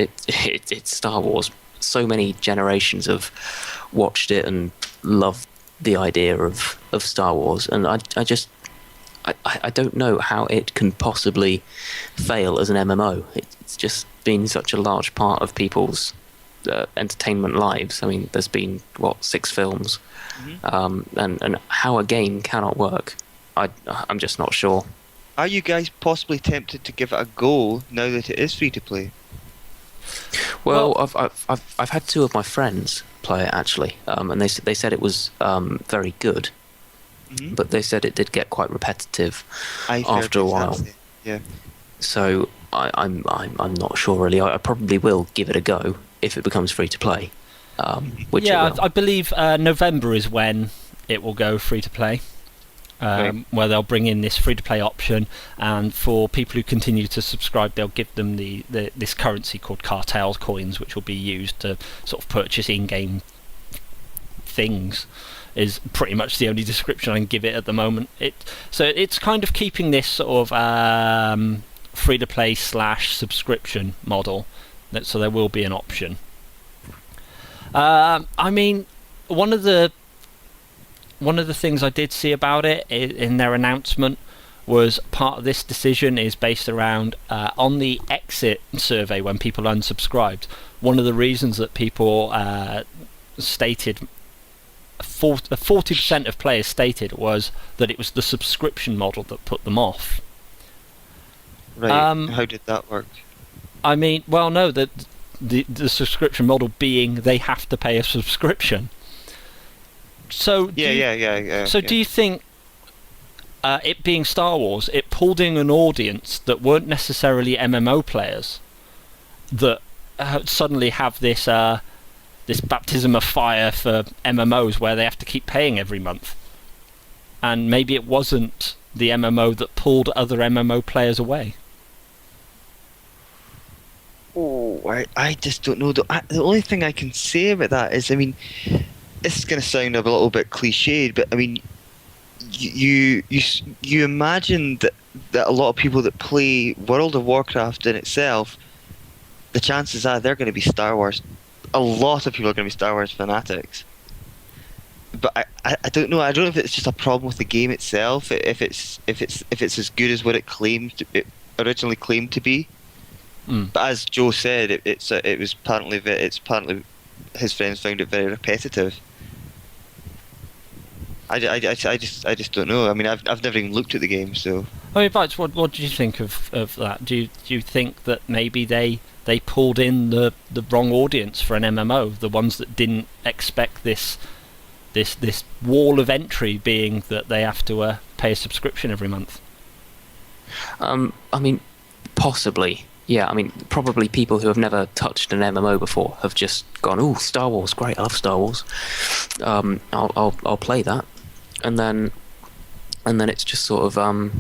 Star Wars. So many generations have watched it and loved the idea of Star Wars, and I don't know how it can possibly fail as an MMO. It's just been such a large part of people's entertainment lives. I mean, there's been 6 films, and how a game cannot work, I'm just not sure. Are you guys possibly tempted to give it a go now that it is free to play? Well, I've had 2 of my friends play it actually, and they said it was very good, but they said it did get quite repetitive after a while. Yeah. So I'm not sure really. I probably will give it a go if it becomes free to play. Which it will. I believe November is when it will go free to play. Where they'll bring in this free-to-play option, and for people who continue to subscribe, they'll give them this currency called cartel coins, which will be used to sort of purchase in-game things. Is pretty much the only description I can give it at the moment. So it's kind of keeping this sort of free-to-play / subscription model, so there will be an option. I mean, one of the things I did see about it in their announcement was part of this decision is based around on the exit survey when people unsubscribed. One of the reasons that people stated 40% of players stated was that it was the subscription model that put them off. Right. How did that work? I mean, well, no, the subscription model being they have to pay a subscription. So do you think it being Star Wars, it pulled in an audience that weren't necessarily MMO players that suddenly have this baptism of fire for MMOs where they have to keep paying every month, and maybe it wasn't the MMO that pulled other MMO players away? Oh, I just don't know. The only thing I can say about that is, I mean, this is going to sound a little bit cliched, but I mean, you imagine that a lot of people that play World of Warcraft in itself, the chances are they're going to be Star Wars. A lot of people are going to be Star Wars fanatics. But I don't know. I don't know if it's just a problem with the game itself. If it's as good as what it originally claimed to be. But as Joe said, it's apparently his friends found it very repetitive. I just don't know. I mean, I've never even looked at the game, so. I mean, Bytes, what do you think of that? Do you think that maybe they pulled in the wrong audience for an MMO, the ones that didn't expect this wall of entry, being that they have to pay a subscription every month? I mean, possibly. Yeah, I mean, probably people who have never touched an MMO before have just gone, "Ooh, Star Wars, great! I love Star Wars. I'll play that," and then it's just sort of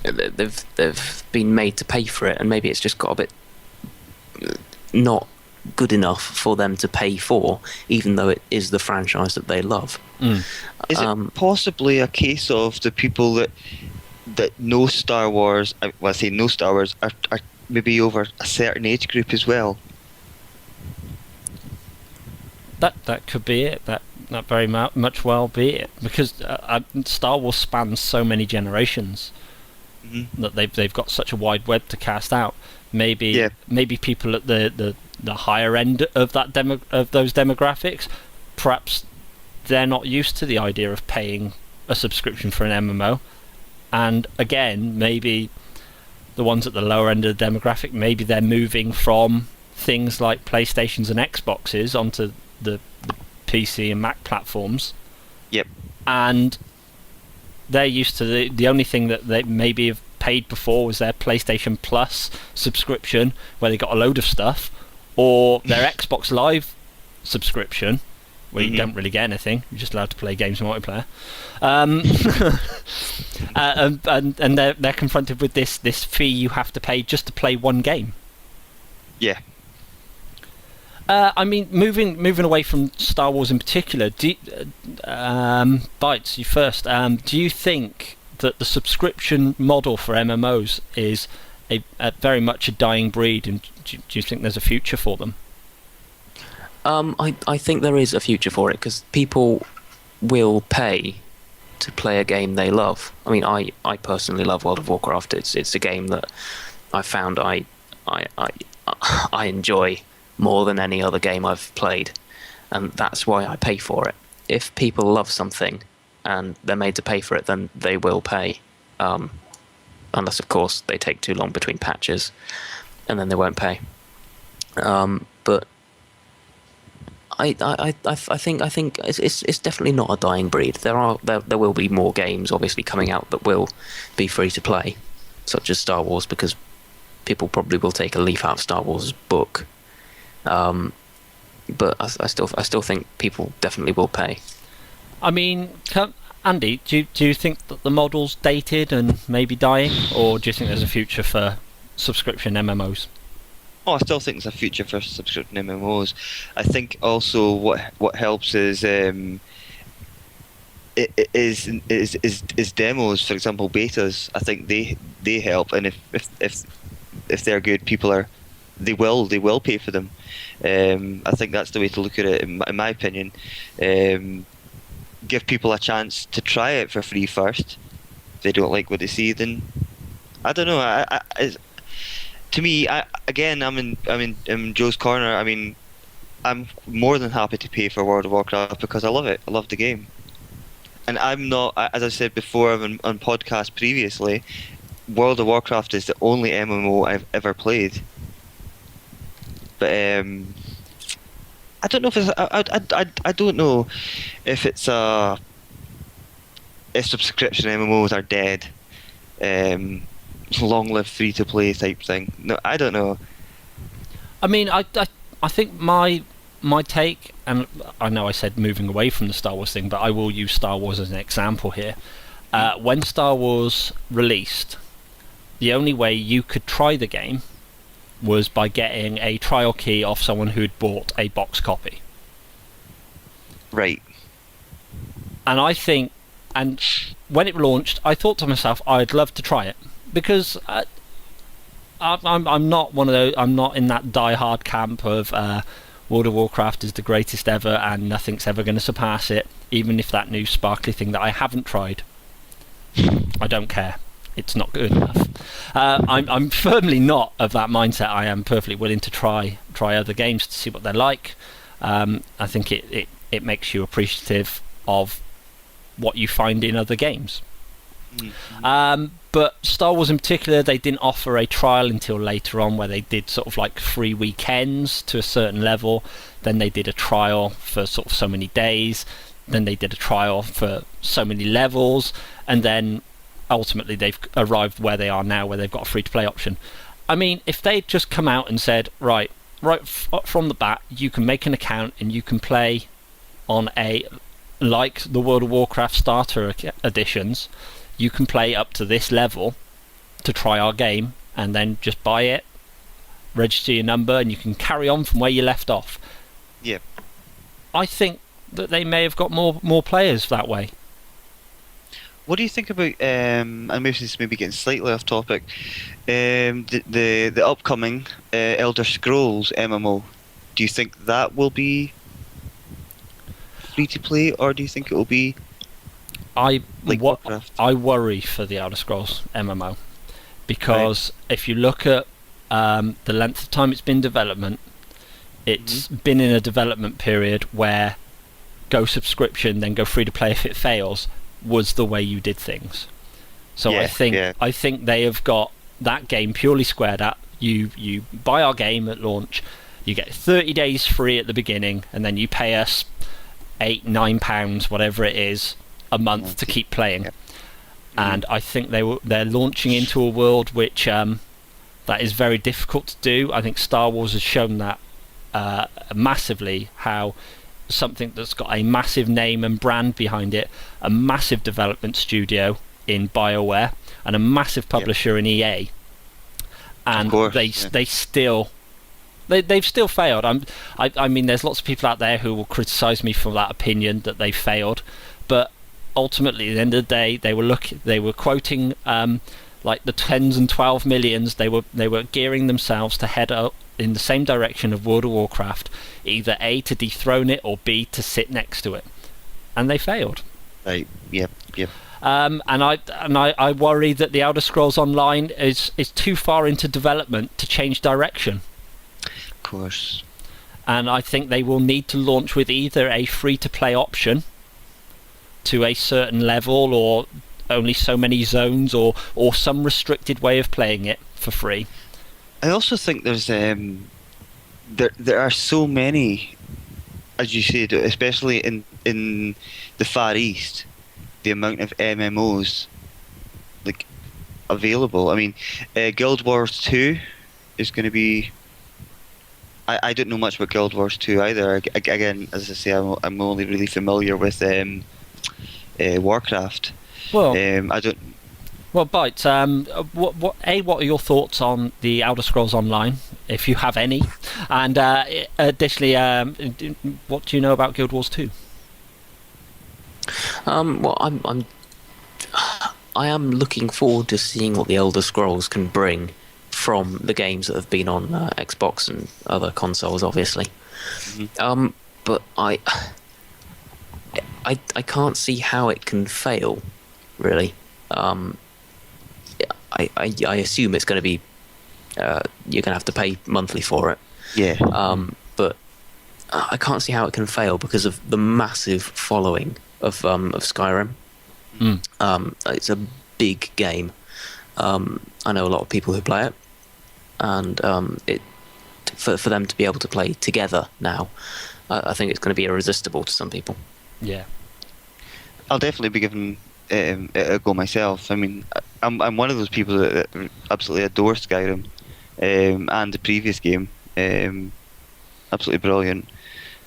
they've been made to pay for it, and maybe it's just got a bit not good enough for them to pay for, even though it is the franchise that they love. Is it possibly a case of the people that know Star Wars? Well, I say know Star Wars are maybe over a certain age group as well? That could be it. That very much well be it, because Star Wars spans so many generations that they've got such a wide web to cast out. Maybe people at the higher end of that of those demographics, perhaps they're not used to the idea of paying a subscription for an MMO, and again, maybe the ones at the lower end of the demographic, maybe they're moving from things like PlayStations and Xboxes onto the PC and Mac platforms. Yep. And they're used to the only thing that they maybe have paid before was their PlayStation Plus subscription, where they got a load of stuff, or their Xbox Live subscription, where you don't really get anything. You're just allowed to play games multiplayer. And they're confronted with this fee you have to pay just to play one game. Yeah. I mean, moving away from Star Wars in particular, Bytes, you first. Do you think that the subscription model for MMOs is a very much a dying breed, and do you think there's a future for them? I think there is a future for it, because people will pay to play a game they love. I mean, I personally love World of Warcraft. It's a game that I found I enjoy more than any other game I've played, and that's why I pay for it. If people love something and they're made to pay for it, then they will pay, unless of course they take too long between patches, and then they won't pay. But I think it's definitely not a dying breed. There will be more games obviously coming out that will be free to play, such as Star Wars, because people probably will take a leaf out of Star Wars' book. But I still think people definitely will pay. I mean, Andy, do you think that the model's dated and maybe dying, or do you think there's a future for subscription MMOs? Oh, I still think there's a future for subscription MMOs. I think also what helps is is demos, for example, betas. I think they help, and if they're good, they will pay for them. I think that's the way to look at it, in my opinion. Give people a chance to try it for free first. If they don't like what they see, then I don't know. To me, I'm in Joe's corner. I mean, I'm more than happy to pay for World of Warcraft because I love it. I love the game, and I'm not, as I said before on podcast previously, World of Warcraft is the only MMO I've ever played. But I don't know if it's I don't know if it's if subscription MMOs are dead. Long live free to play type thing. No, I don't know. I mean, I think my take, and I know I said moving away from the Star Wars thing, but I will use Star Wars as an example here. When Star Wars released, the only way you could try the game was by getting a trial key off someone who'd bought a box copy. Right. And I think, and when it launched, I thought to myself, I'd love to try it, because I'm not one of those. I'm not in that die-hard camp of World of Warcraft is the greatest ever and nothing's ever going to surpass it, even if that new sparkly thing that I haven't tried, I don't care. It's not good enough. I'm firmly not of that mindset. I am perfectly willing to try other games to see what they're like. I think it makes you appreciative of what you find in other games. Mm-hmm. But Star Wars in particular, they didn't offer a trial until later on, where they did sort of like free weekends to a certain level. Then they did a trial for sort of so many days. Then they did a trial for so many levels, and then ultimately they've arrived where they are now, where they've got a free-to-play option. I mean, if they'd just come out and said, right from the bat, you can make an account and you can play on like the World of Warcraft starter editions, you can play up to this level to try our game, and then just buy it, register your number, and you can carry on from where you left off. Yeah. I think that they may have got more players that way. What do you think about, and maybe this is maybe getting slightly off topic, the upcoming Elder Scrolls MMO? Do you think that will be free to play, or do you think it will be Warcraft? I worry for the Elder Scrolls MMO, because if you look at the length of time it's been in development, it's been in a development period where go subscription, then go free to play if it fails, was the way you did things. So I think they have got that game purely squared up. You buy our game at launch, you get 30 days free at the beginning, and then you pay us £8-9, whatever it is, a month to keep playing. And I think they're launching into a world which that is very difficult to do. I think Star Wars has shown that massively, how something that's got a massive name and brand behind it, a massive development studio in BioWare, and a massive publisher in EA, and they've still failed. I mean, there's lots of people out there who will criticise me for that opinion that they failed, but ultimately, at the end of the day, they were quoting like the 10s and 12 millions. They were gearing themselves to head up in the same direction of World of Warcraft, either A, to dethrone it, or B, to sit next to it, and they failed. Right. Yep. And I worry that the Elder Scrolls Online is too far into development to change direction. Of course. And I think they will need to launch with either a free-to-play option to a certain level, or only so many zones, or some restricted way of playing it for free. I also think there's there are so many, as you said, especially in the Far East, the amount of MMOs like available. I mean, Guild Wars 2 is going to be. I don't know much about Guild Wars 2 either. Again, as I say, I'm only really familiar with Warcraft. Well, I don't. Well, Bytes, what are your thoughts on the Elder Scrolls Online, if you have any? And additionally, what do you know about Guild Wars 2? Well, I am looking forward to seeing what the Elder Scrolls can bring from the games that have been on Xbox and other consoles, obviously. Mm-hmm. But I can't see how it can fail, really. I assume it's going to be you're going to have to pay monthly for it. Yeah. But I can't see how it can fail because of the massive following of Skyrim. It's a big game. I know a lot of people who play it, and for them to be able to play together now, I think it's going to be irresistible to some people. Yeah. I'll definitely be giving it a go myself. I mean, I'm one of those people that absolutely adore Skyrim and the previous game. Absolutely brilliant.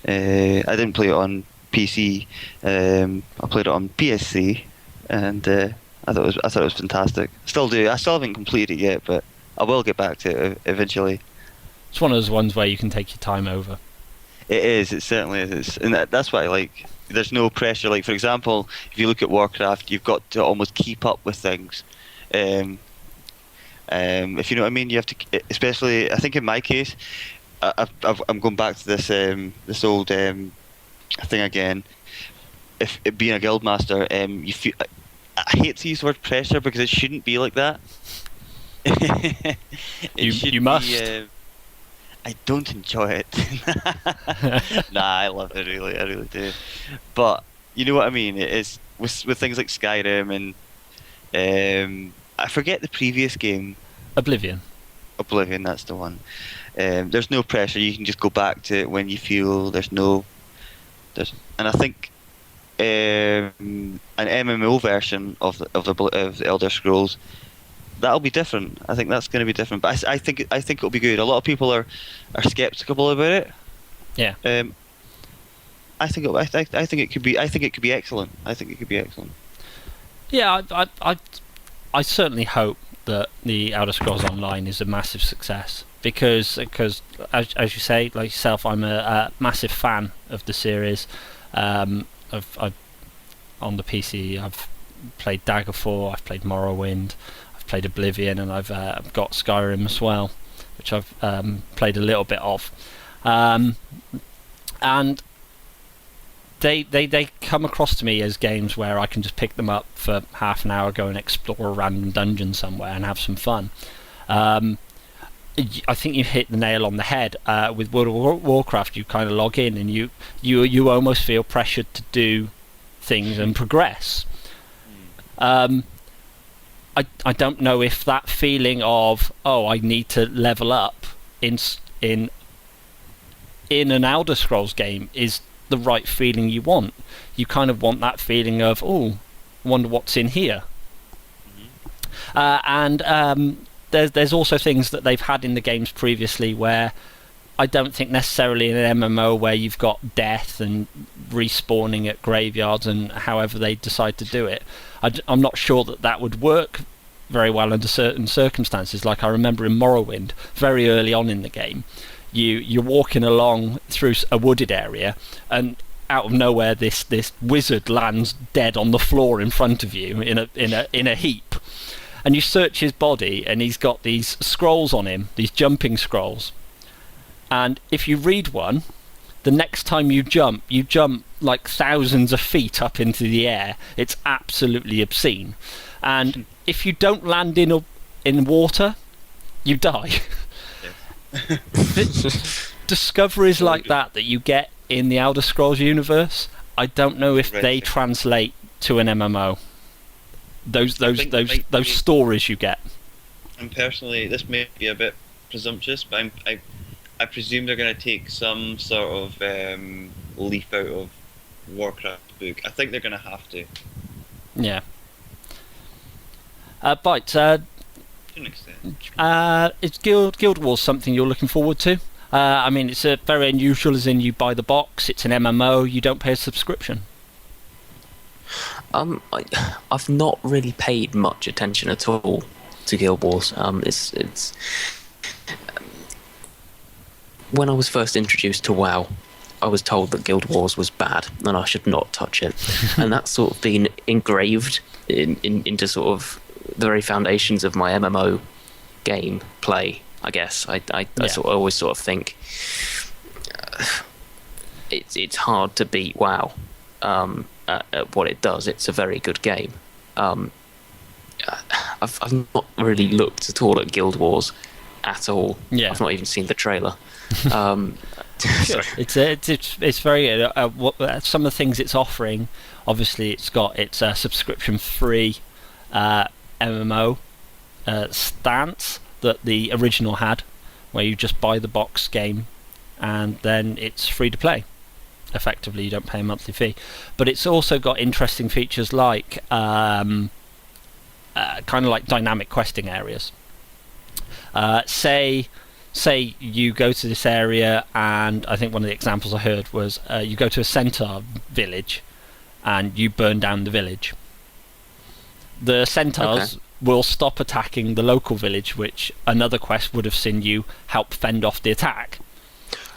I didn't play it on PC. I played it on PS3, and I thought it was fantastic. Still do. I still haven't completed it yet, but I will get back to it eventually. It's one of those ones where you can take your time over. It is. It certainly is, and that's what I like. There's no pressure. Like, for example, if you look at Warcraft, you've got to almost keep up with things. If you know what I mean, you have to. Especially, I think in my case, I'm going back to this this old thing again. If it being a guild master, you feel. I hate to use the word pressure because it shouldn't be like that. You must. I don't enjoy it. Nah, I love it, really. I really do. But you know what I mean. It's with things like Skyrim and I forget the previous game. Oblivion, that's the one. There's no pressure. You can just go back to it when you feel and I think an MMO version of the Elder Scrolls, that'll be different. I think that's going to be different. But I think it'll be good. A lot of people are skeptical about it. Yeah. I think it could be excellent. I think it could be excellent. Yeah, I certainly hope that the Elder Scrolls Online is a massive success because as you say, like yourself, I'm a massive fan of the series. I've on the PC, I've played Daggerfall, I've played Morrowind, I've played Oblivion, and I've got Skyrim as well, which I've played a little bit of. And they come across to me as games where I can just pick them up for half an hour, go and explore a random dungeon somewhere and have some fun. I think you hit the nail on the head. With World of Warcraft, you kind of log in and you almost feel pressured to do things and progress. I don't know if that feeling of I need to level up in an Elder Scrolls game is the right feeling you want. You kind of want that feeling of wonder what's in here. There's also things that they've had in the games previously where I don't think necessarily in an MMO where you've got death and respawning at graveyards and however they decide to do it. I'm not sure that would work very well under certain circumstances. Like I remember in Morrowind, very early on in the game, you're walking along through a wooded area and out of nowhere, this wizard lands dead on the floor in front of you in a heap, and you search his body, and he's got these scrolls on him, these jumping scrolls, and if you read one, the next time you jump like thousands of feet up into the air. It's absolutely obscene, and if you don't land in water, you die. Discoveries like that you get in the Elder Scrolls universe, I don't know if they translate to an MMO. Those stories you get. And personally, this may be a bit presumptuous, but I presume they're going to take some sort of leaf out of Warcraft book. I think they're going to have to. Yeah. Bytes, to an extent. is Guild Wars something you're looking forward to? I mean, it's very unusual, as in you buy the box, it's an MMO, you don't pay a subscription. I've not really paid much attention at all to Guild Wars. It's when I was first introduced to WoW, I was told that Guild Wars was bad and I should not touch it, and that's sort of been engraved into sort of the very foundations of my MMO game play. I guess I always sort of think it's hard to beat WoW at what it does. It's a very good game. I've not really looked at all at Guild Wars at all. Yeah. I've not even seen the trailer. It's very some of the things it's offering. Obviously, it's got its subscription-free MMO stance that the original had, where you just buy the box game and then it's free to play. Effectively, you don't pay a monthly fee. But it's also got interesting features like kind of like dynamic questing areas. Say you go to this area, and I think one of the examples I heard was you go to a centaur village and you burn down the village. The centaurs will stop attacking the local village, which another quest would have seen you help fend off the attack.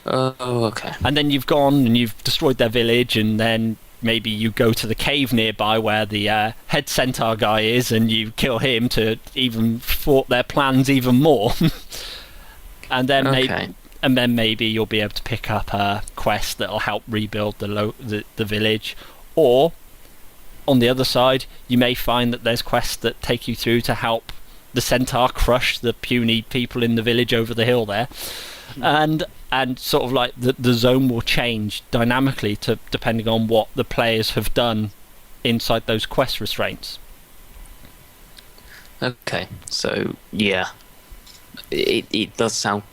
Oh, okay. And then you've gone and you've destroyed their village, and then maybe you go to the cave nearby where the head centaur guy is, and you kill him to even thwart their plans even more. And then maybe you'll be able to pick up a quest that'll help rebuild the village, or on the other side, you may find that there's quests that take you through to help the centaur crush the puny people in the village over the hill there, and sort of like the zone will change dynamically depending on what the players have done inside those quest restraints. Okay, so yeah, it does sound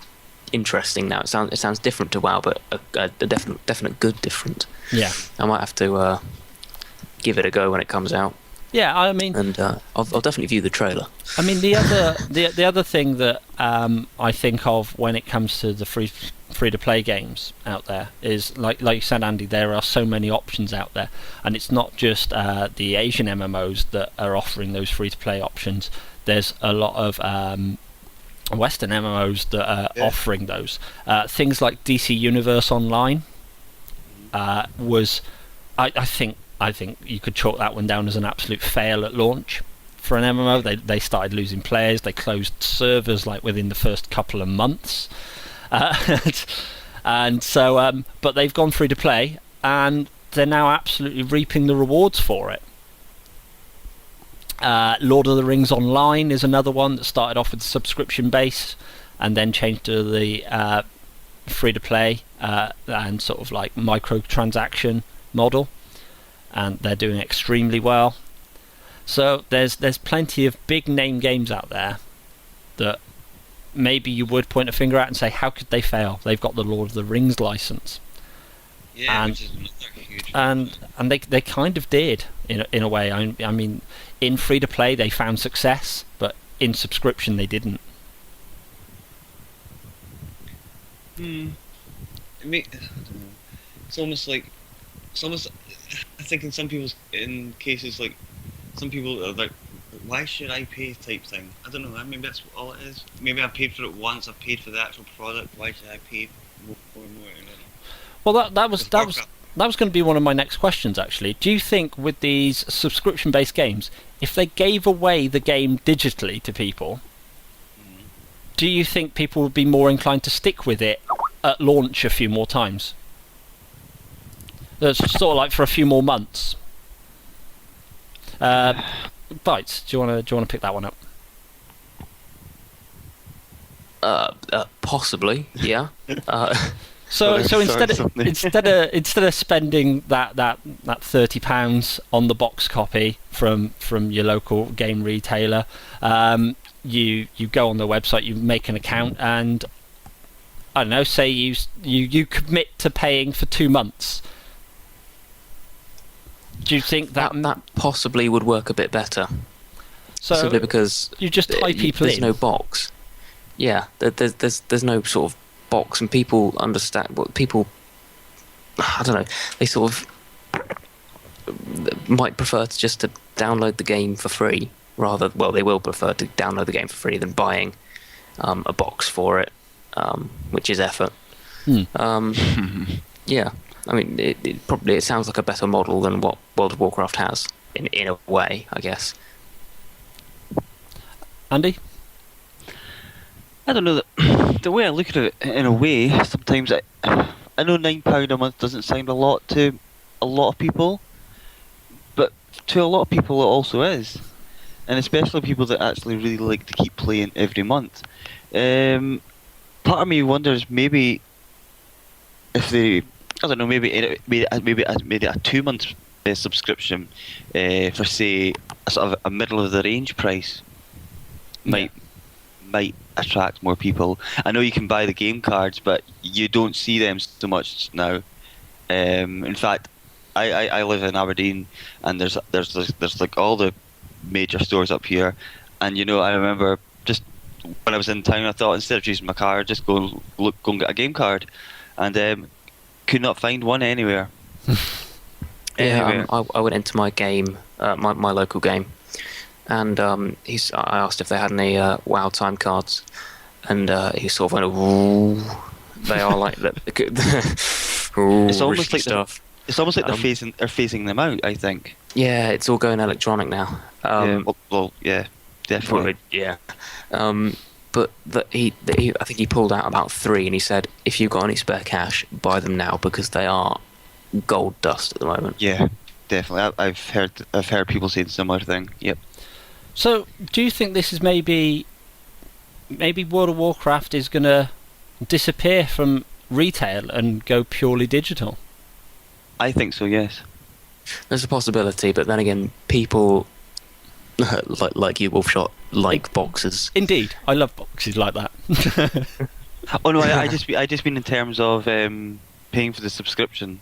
interesting now. It sounds different to WoW, but a definite good different. Yeah, I might have to give it a go when it comes out. Yeah, I mean, and I'll definitely view the trailer. I mean, the other thing that I think of when it comes to the free to play games out there is like you said, Andy. There are so many options out there, and it's not just the Asian MMOs that are offering those free to play options. There's a lot of Western MMOs that are offering those. Things like DC Universe Online was, I think you could chalk that one down as an absolute fail at launch for an MMO. They started losing players. They closed servers like within the first couple of months, and so but they've gone free to play, and they're now absolutely reaping the rewards for it. Lord of the Rings Online is another one that started off with a subscription base and then changed to the free to play and sort of like microtransaction model, and they're doing extremely well. So there's plenty of big name games out there that maybe you would point a finger at and say, how could they fail? They've got the Lord of the Rings license. Yeah, which is another huge and they kind of did in a way. I mean, in free to play they found success, but in subscription they didn't. I mean, I don't know. It's almost. I think in some people's cases, like some people are like, why should I pay type thing. I don't know. Maybe that's all it is. Maybe I paid for it once. I paid for the actual product. Why should I pay more and more? I don't know. Well, that was that was going to be one of my next questions, actually. Do you think with these subscription-based games, if they gave away the game digitally to people, do you think people would be more inclined to stick with it at launch a few more times? That's sort of like for a few more months. Bytes, do you want to pick that one up? Possibly, yeah. So instead of spending that £30 on the box copy from your local game retailer, you go on the website, you make an account, and I don't know, say you commit to paying for 2 months. Do you think that possibly would work a bit better? So simply because you just tie people there's in. no box. Yeah, there's no sort of box, and people understand what people. I don't know. They sort of might prefer to download the game for free rather. Well, they will prefer to download the game for free than buying a box for it, which is effort. Yeah. I mean, it sounds like a better model than what World of Warcraft has, in a way, I guess. Andy? I don't know. The way I look at it, in a way, sometimes I know £9 a month doesn't sound a lot to a lot of people, but to a lot of people it also is, and especially people that actually really like to keep playing every month. Part of me wonders maybe if they, I don't know, maybe it a 2 month subscription for, say, a sort of a middle of the range price might attract more people. I know you can buy the game cards, but you don't see them so much now. In fact, I live in Aberdeen, and there's like all the major stores up here, and I remember just when I was in town, I thought instead of using my card, just go and get a game card, and could not find one anywhere. Yeah, I went into my game, my local game, and I asked if they had any WoW time cards, and he sort of went, "Ooh, they are like that." It's almost like stuff. It's almost like they're phasing them out, I think. Yeah, it's all going electronic now. Yeah, definitely. Yeah. But I think he pulled out about 3, and he said, if you've got any spare cash, buy them now because they are gold dust at the moment. Yeah, definitely. I've heard people say the similar thing. Yep. So, do you think this is maybe World of Warcraft is going to disappear from retail and go purely digital? I think so, yes. There's a possibility, but then again, people like you, Wolfshot, like boxes. Indeed, I love boxes like that. Oh no, I just mean in terms of paying for the subscription.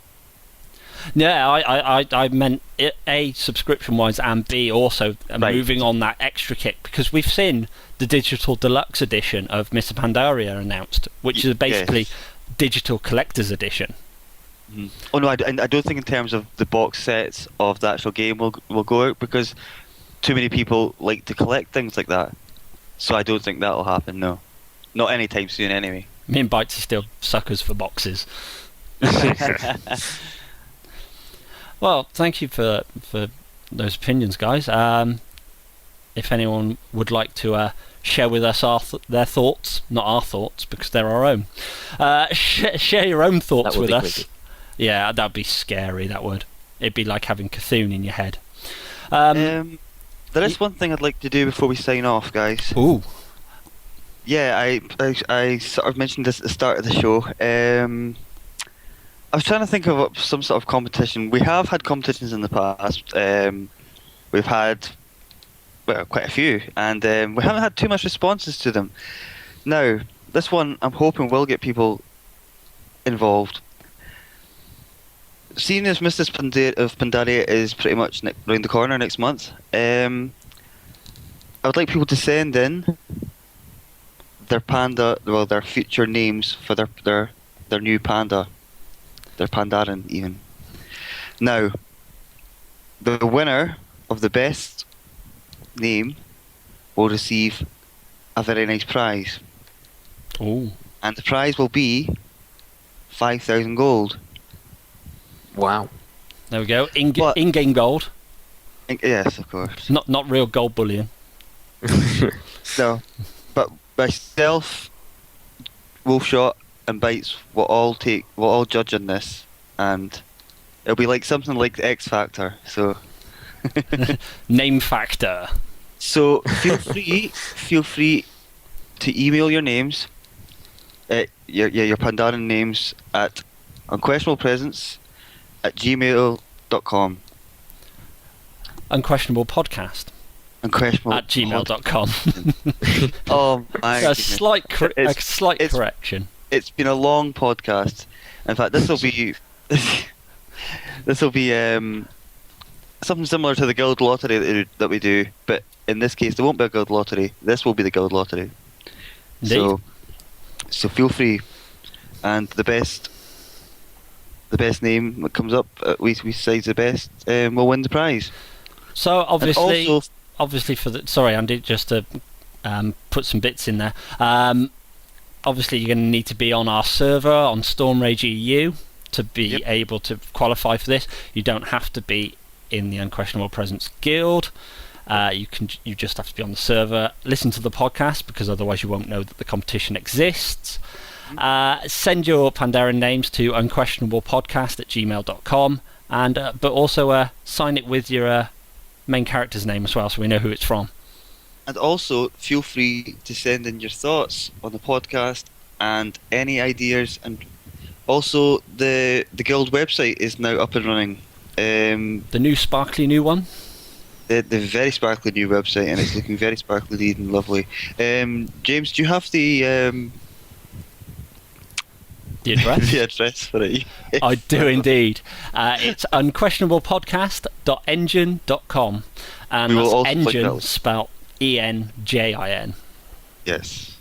Yeah, I meant A, subscription-wise, and B, also moving on that extra kick, because we've seen the digital deluxe edition of Mr. Pandaria announced, which is basically digital collector's edition. Mm. Oh no, I don't think in terms of the box sets of the actual game will go out, because too many people like to collect things like that. So I don't think that'll happen, no. Not anytime soon, anyway. Me and Bytes are still suckers for boxes. Well, thank you for those opinions, guys. If anyone would like to share with us their thoughts, not our thoughts, because they're our own, share your own thoughts with us. Creepy. Yeah, that'd be scary, that would. It'd be like having Cthulhu in your head. There is one thing I'd like to do before we sign off, guys. Ooh. Yeah, I sort of mentioned this at the start of the show. I was trying to think of some sort of competition. We have had competitions in the past. We've had, quite a few, and we haven't had too much responses to them. Now, this one I'm hoping will get people involved. Seeing as Mrs. Pandaria is pretty much round the corner next month, I would like people to send in their their future names for their new panda, their Pandaren even. Now, the winner of the best name will receive a very nice prize. Ooh. And the prize will be 5,000 gold. Wow. There we go. But- In-game gold. Yes, of course. Not real gold bullion. No, but myself, Wolfshot, and Bytes will all judge on this, and it'll be like something like the X Factor. So Name factor. So feel free to email your names, your Pandaren names at unquestionablepresence@gmail.com. Unquestionable podcast Unquestionable at gmail.com. Oh my! A goodness. slight It's- correction. It's been a long podcast. In fact, this will be something similar to the Guild Lottery that we do, but in this case, there won't be a Guild Lottery. This will be the Guild Lottery. Indeed. So feel free, and the best name that comes up, we decide the best, will win the prize. So obviously, And also, sorry, Andy, just to put some bits in there. Obviously, you're going to need to be on our server on Stormrage EU to be able to qualify for this. You don't have to be in the Unquestionable Presence Guild. You just have to be on the server. Listen to the podcast, because otherwise you won't know that the competition exists. Send your Pandaren names to unquestionablepodcast@gmail.com, and but also sign it with your main character's name as well, so we know who it's from. and also feel free to send in your thoughts on the podcast and any ideas. And also, the Guild website is now up and running. The new sparkly new one. The very sparkly new website, and it's looking very sparkly and lovely. James, do you have the address? the address for it? I do indeed. It's unquestionablepodcast.engine.com, and We will that's also link engine that. spelt ENJIN. Yes.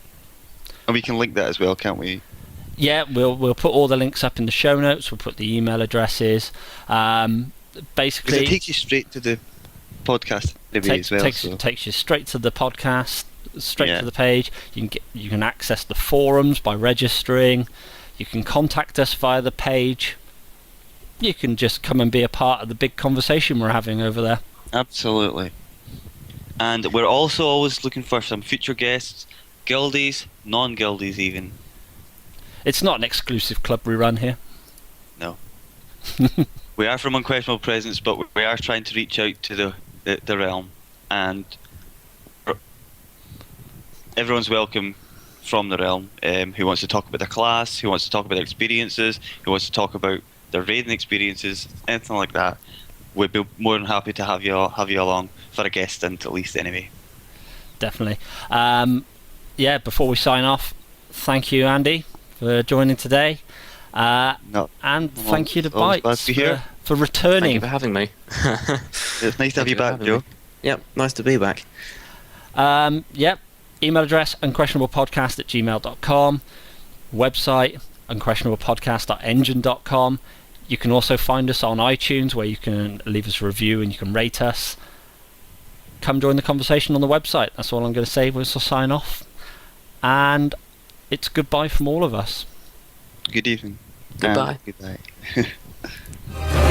And we can link that as well, can't we? Yeah, we'll put all the links up in the show notes. We'll put the email addresses. Because Basically, it takes you straight to the podcast interview as well. takes you straight to the podcast, straight Yeah. to the page. You can access the forums by registering. You can contact us via the page. You can just come and be a part of the big conversation we're having over there. Absolutely. And we're also always looking for some future guests, guildies, non-guildies even. It's not an exclusive club we run here. No. We are from Unquestionable Presence, but we are trying to reach out to the realm, and everyone's welcome from the realm. Who wants to talk about their class, who wants to talk about their experiences, who wants to talk about their raiding experiences, anything like that. We'd be more than happy to have you along for a guest stint, at least, anyway. Definitely. Before we sign off, thank you, Andy, for joining today. No, And thank you to always glad Bytes to be here. for Thank returning. you for having me. It's nice to have Thank you you for back, having Joe. me. Yep, nice to be back. Email address unquestionablepodcast@gmail.com. Website unquestionablepodcast.engine.com. You can also find us on iTunes, where you can leave us a review and you can rate us. Come join the conversation on the website. That's all I'm going to say. We'll sign off, and it's goodbye from all of us. Good evening. Goodbye. And goodbye.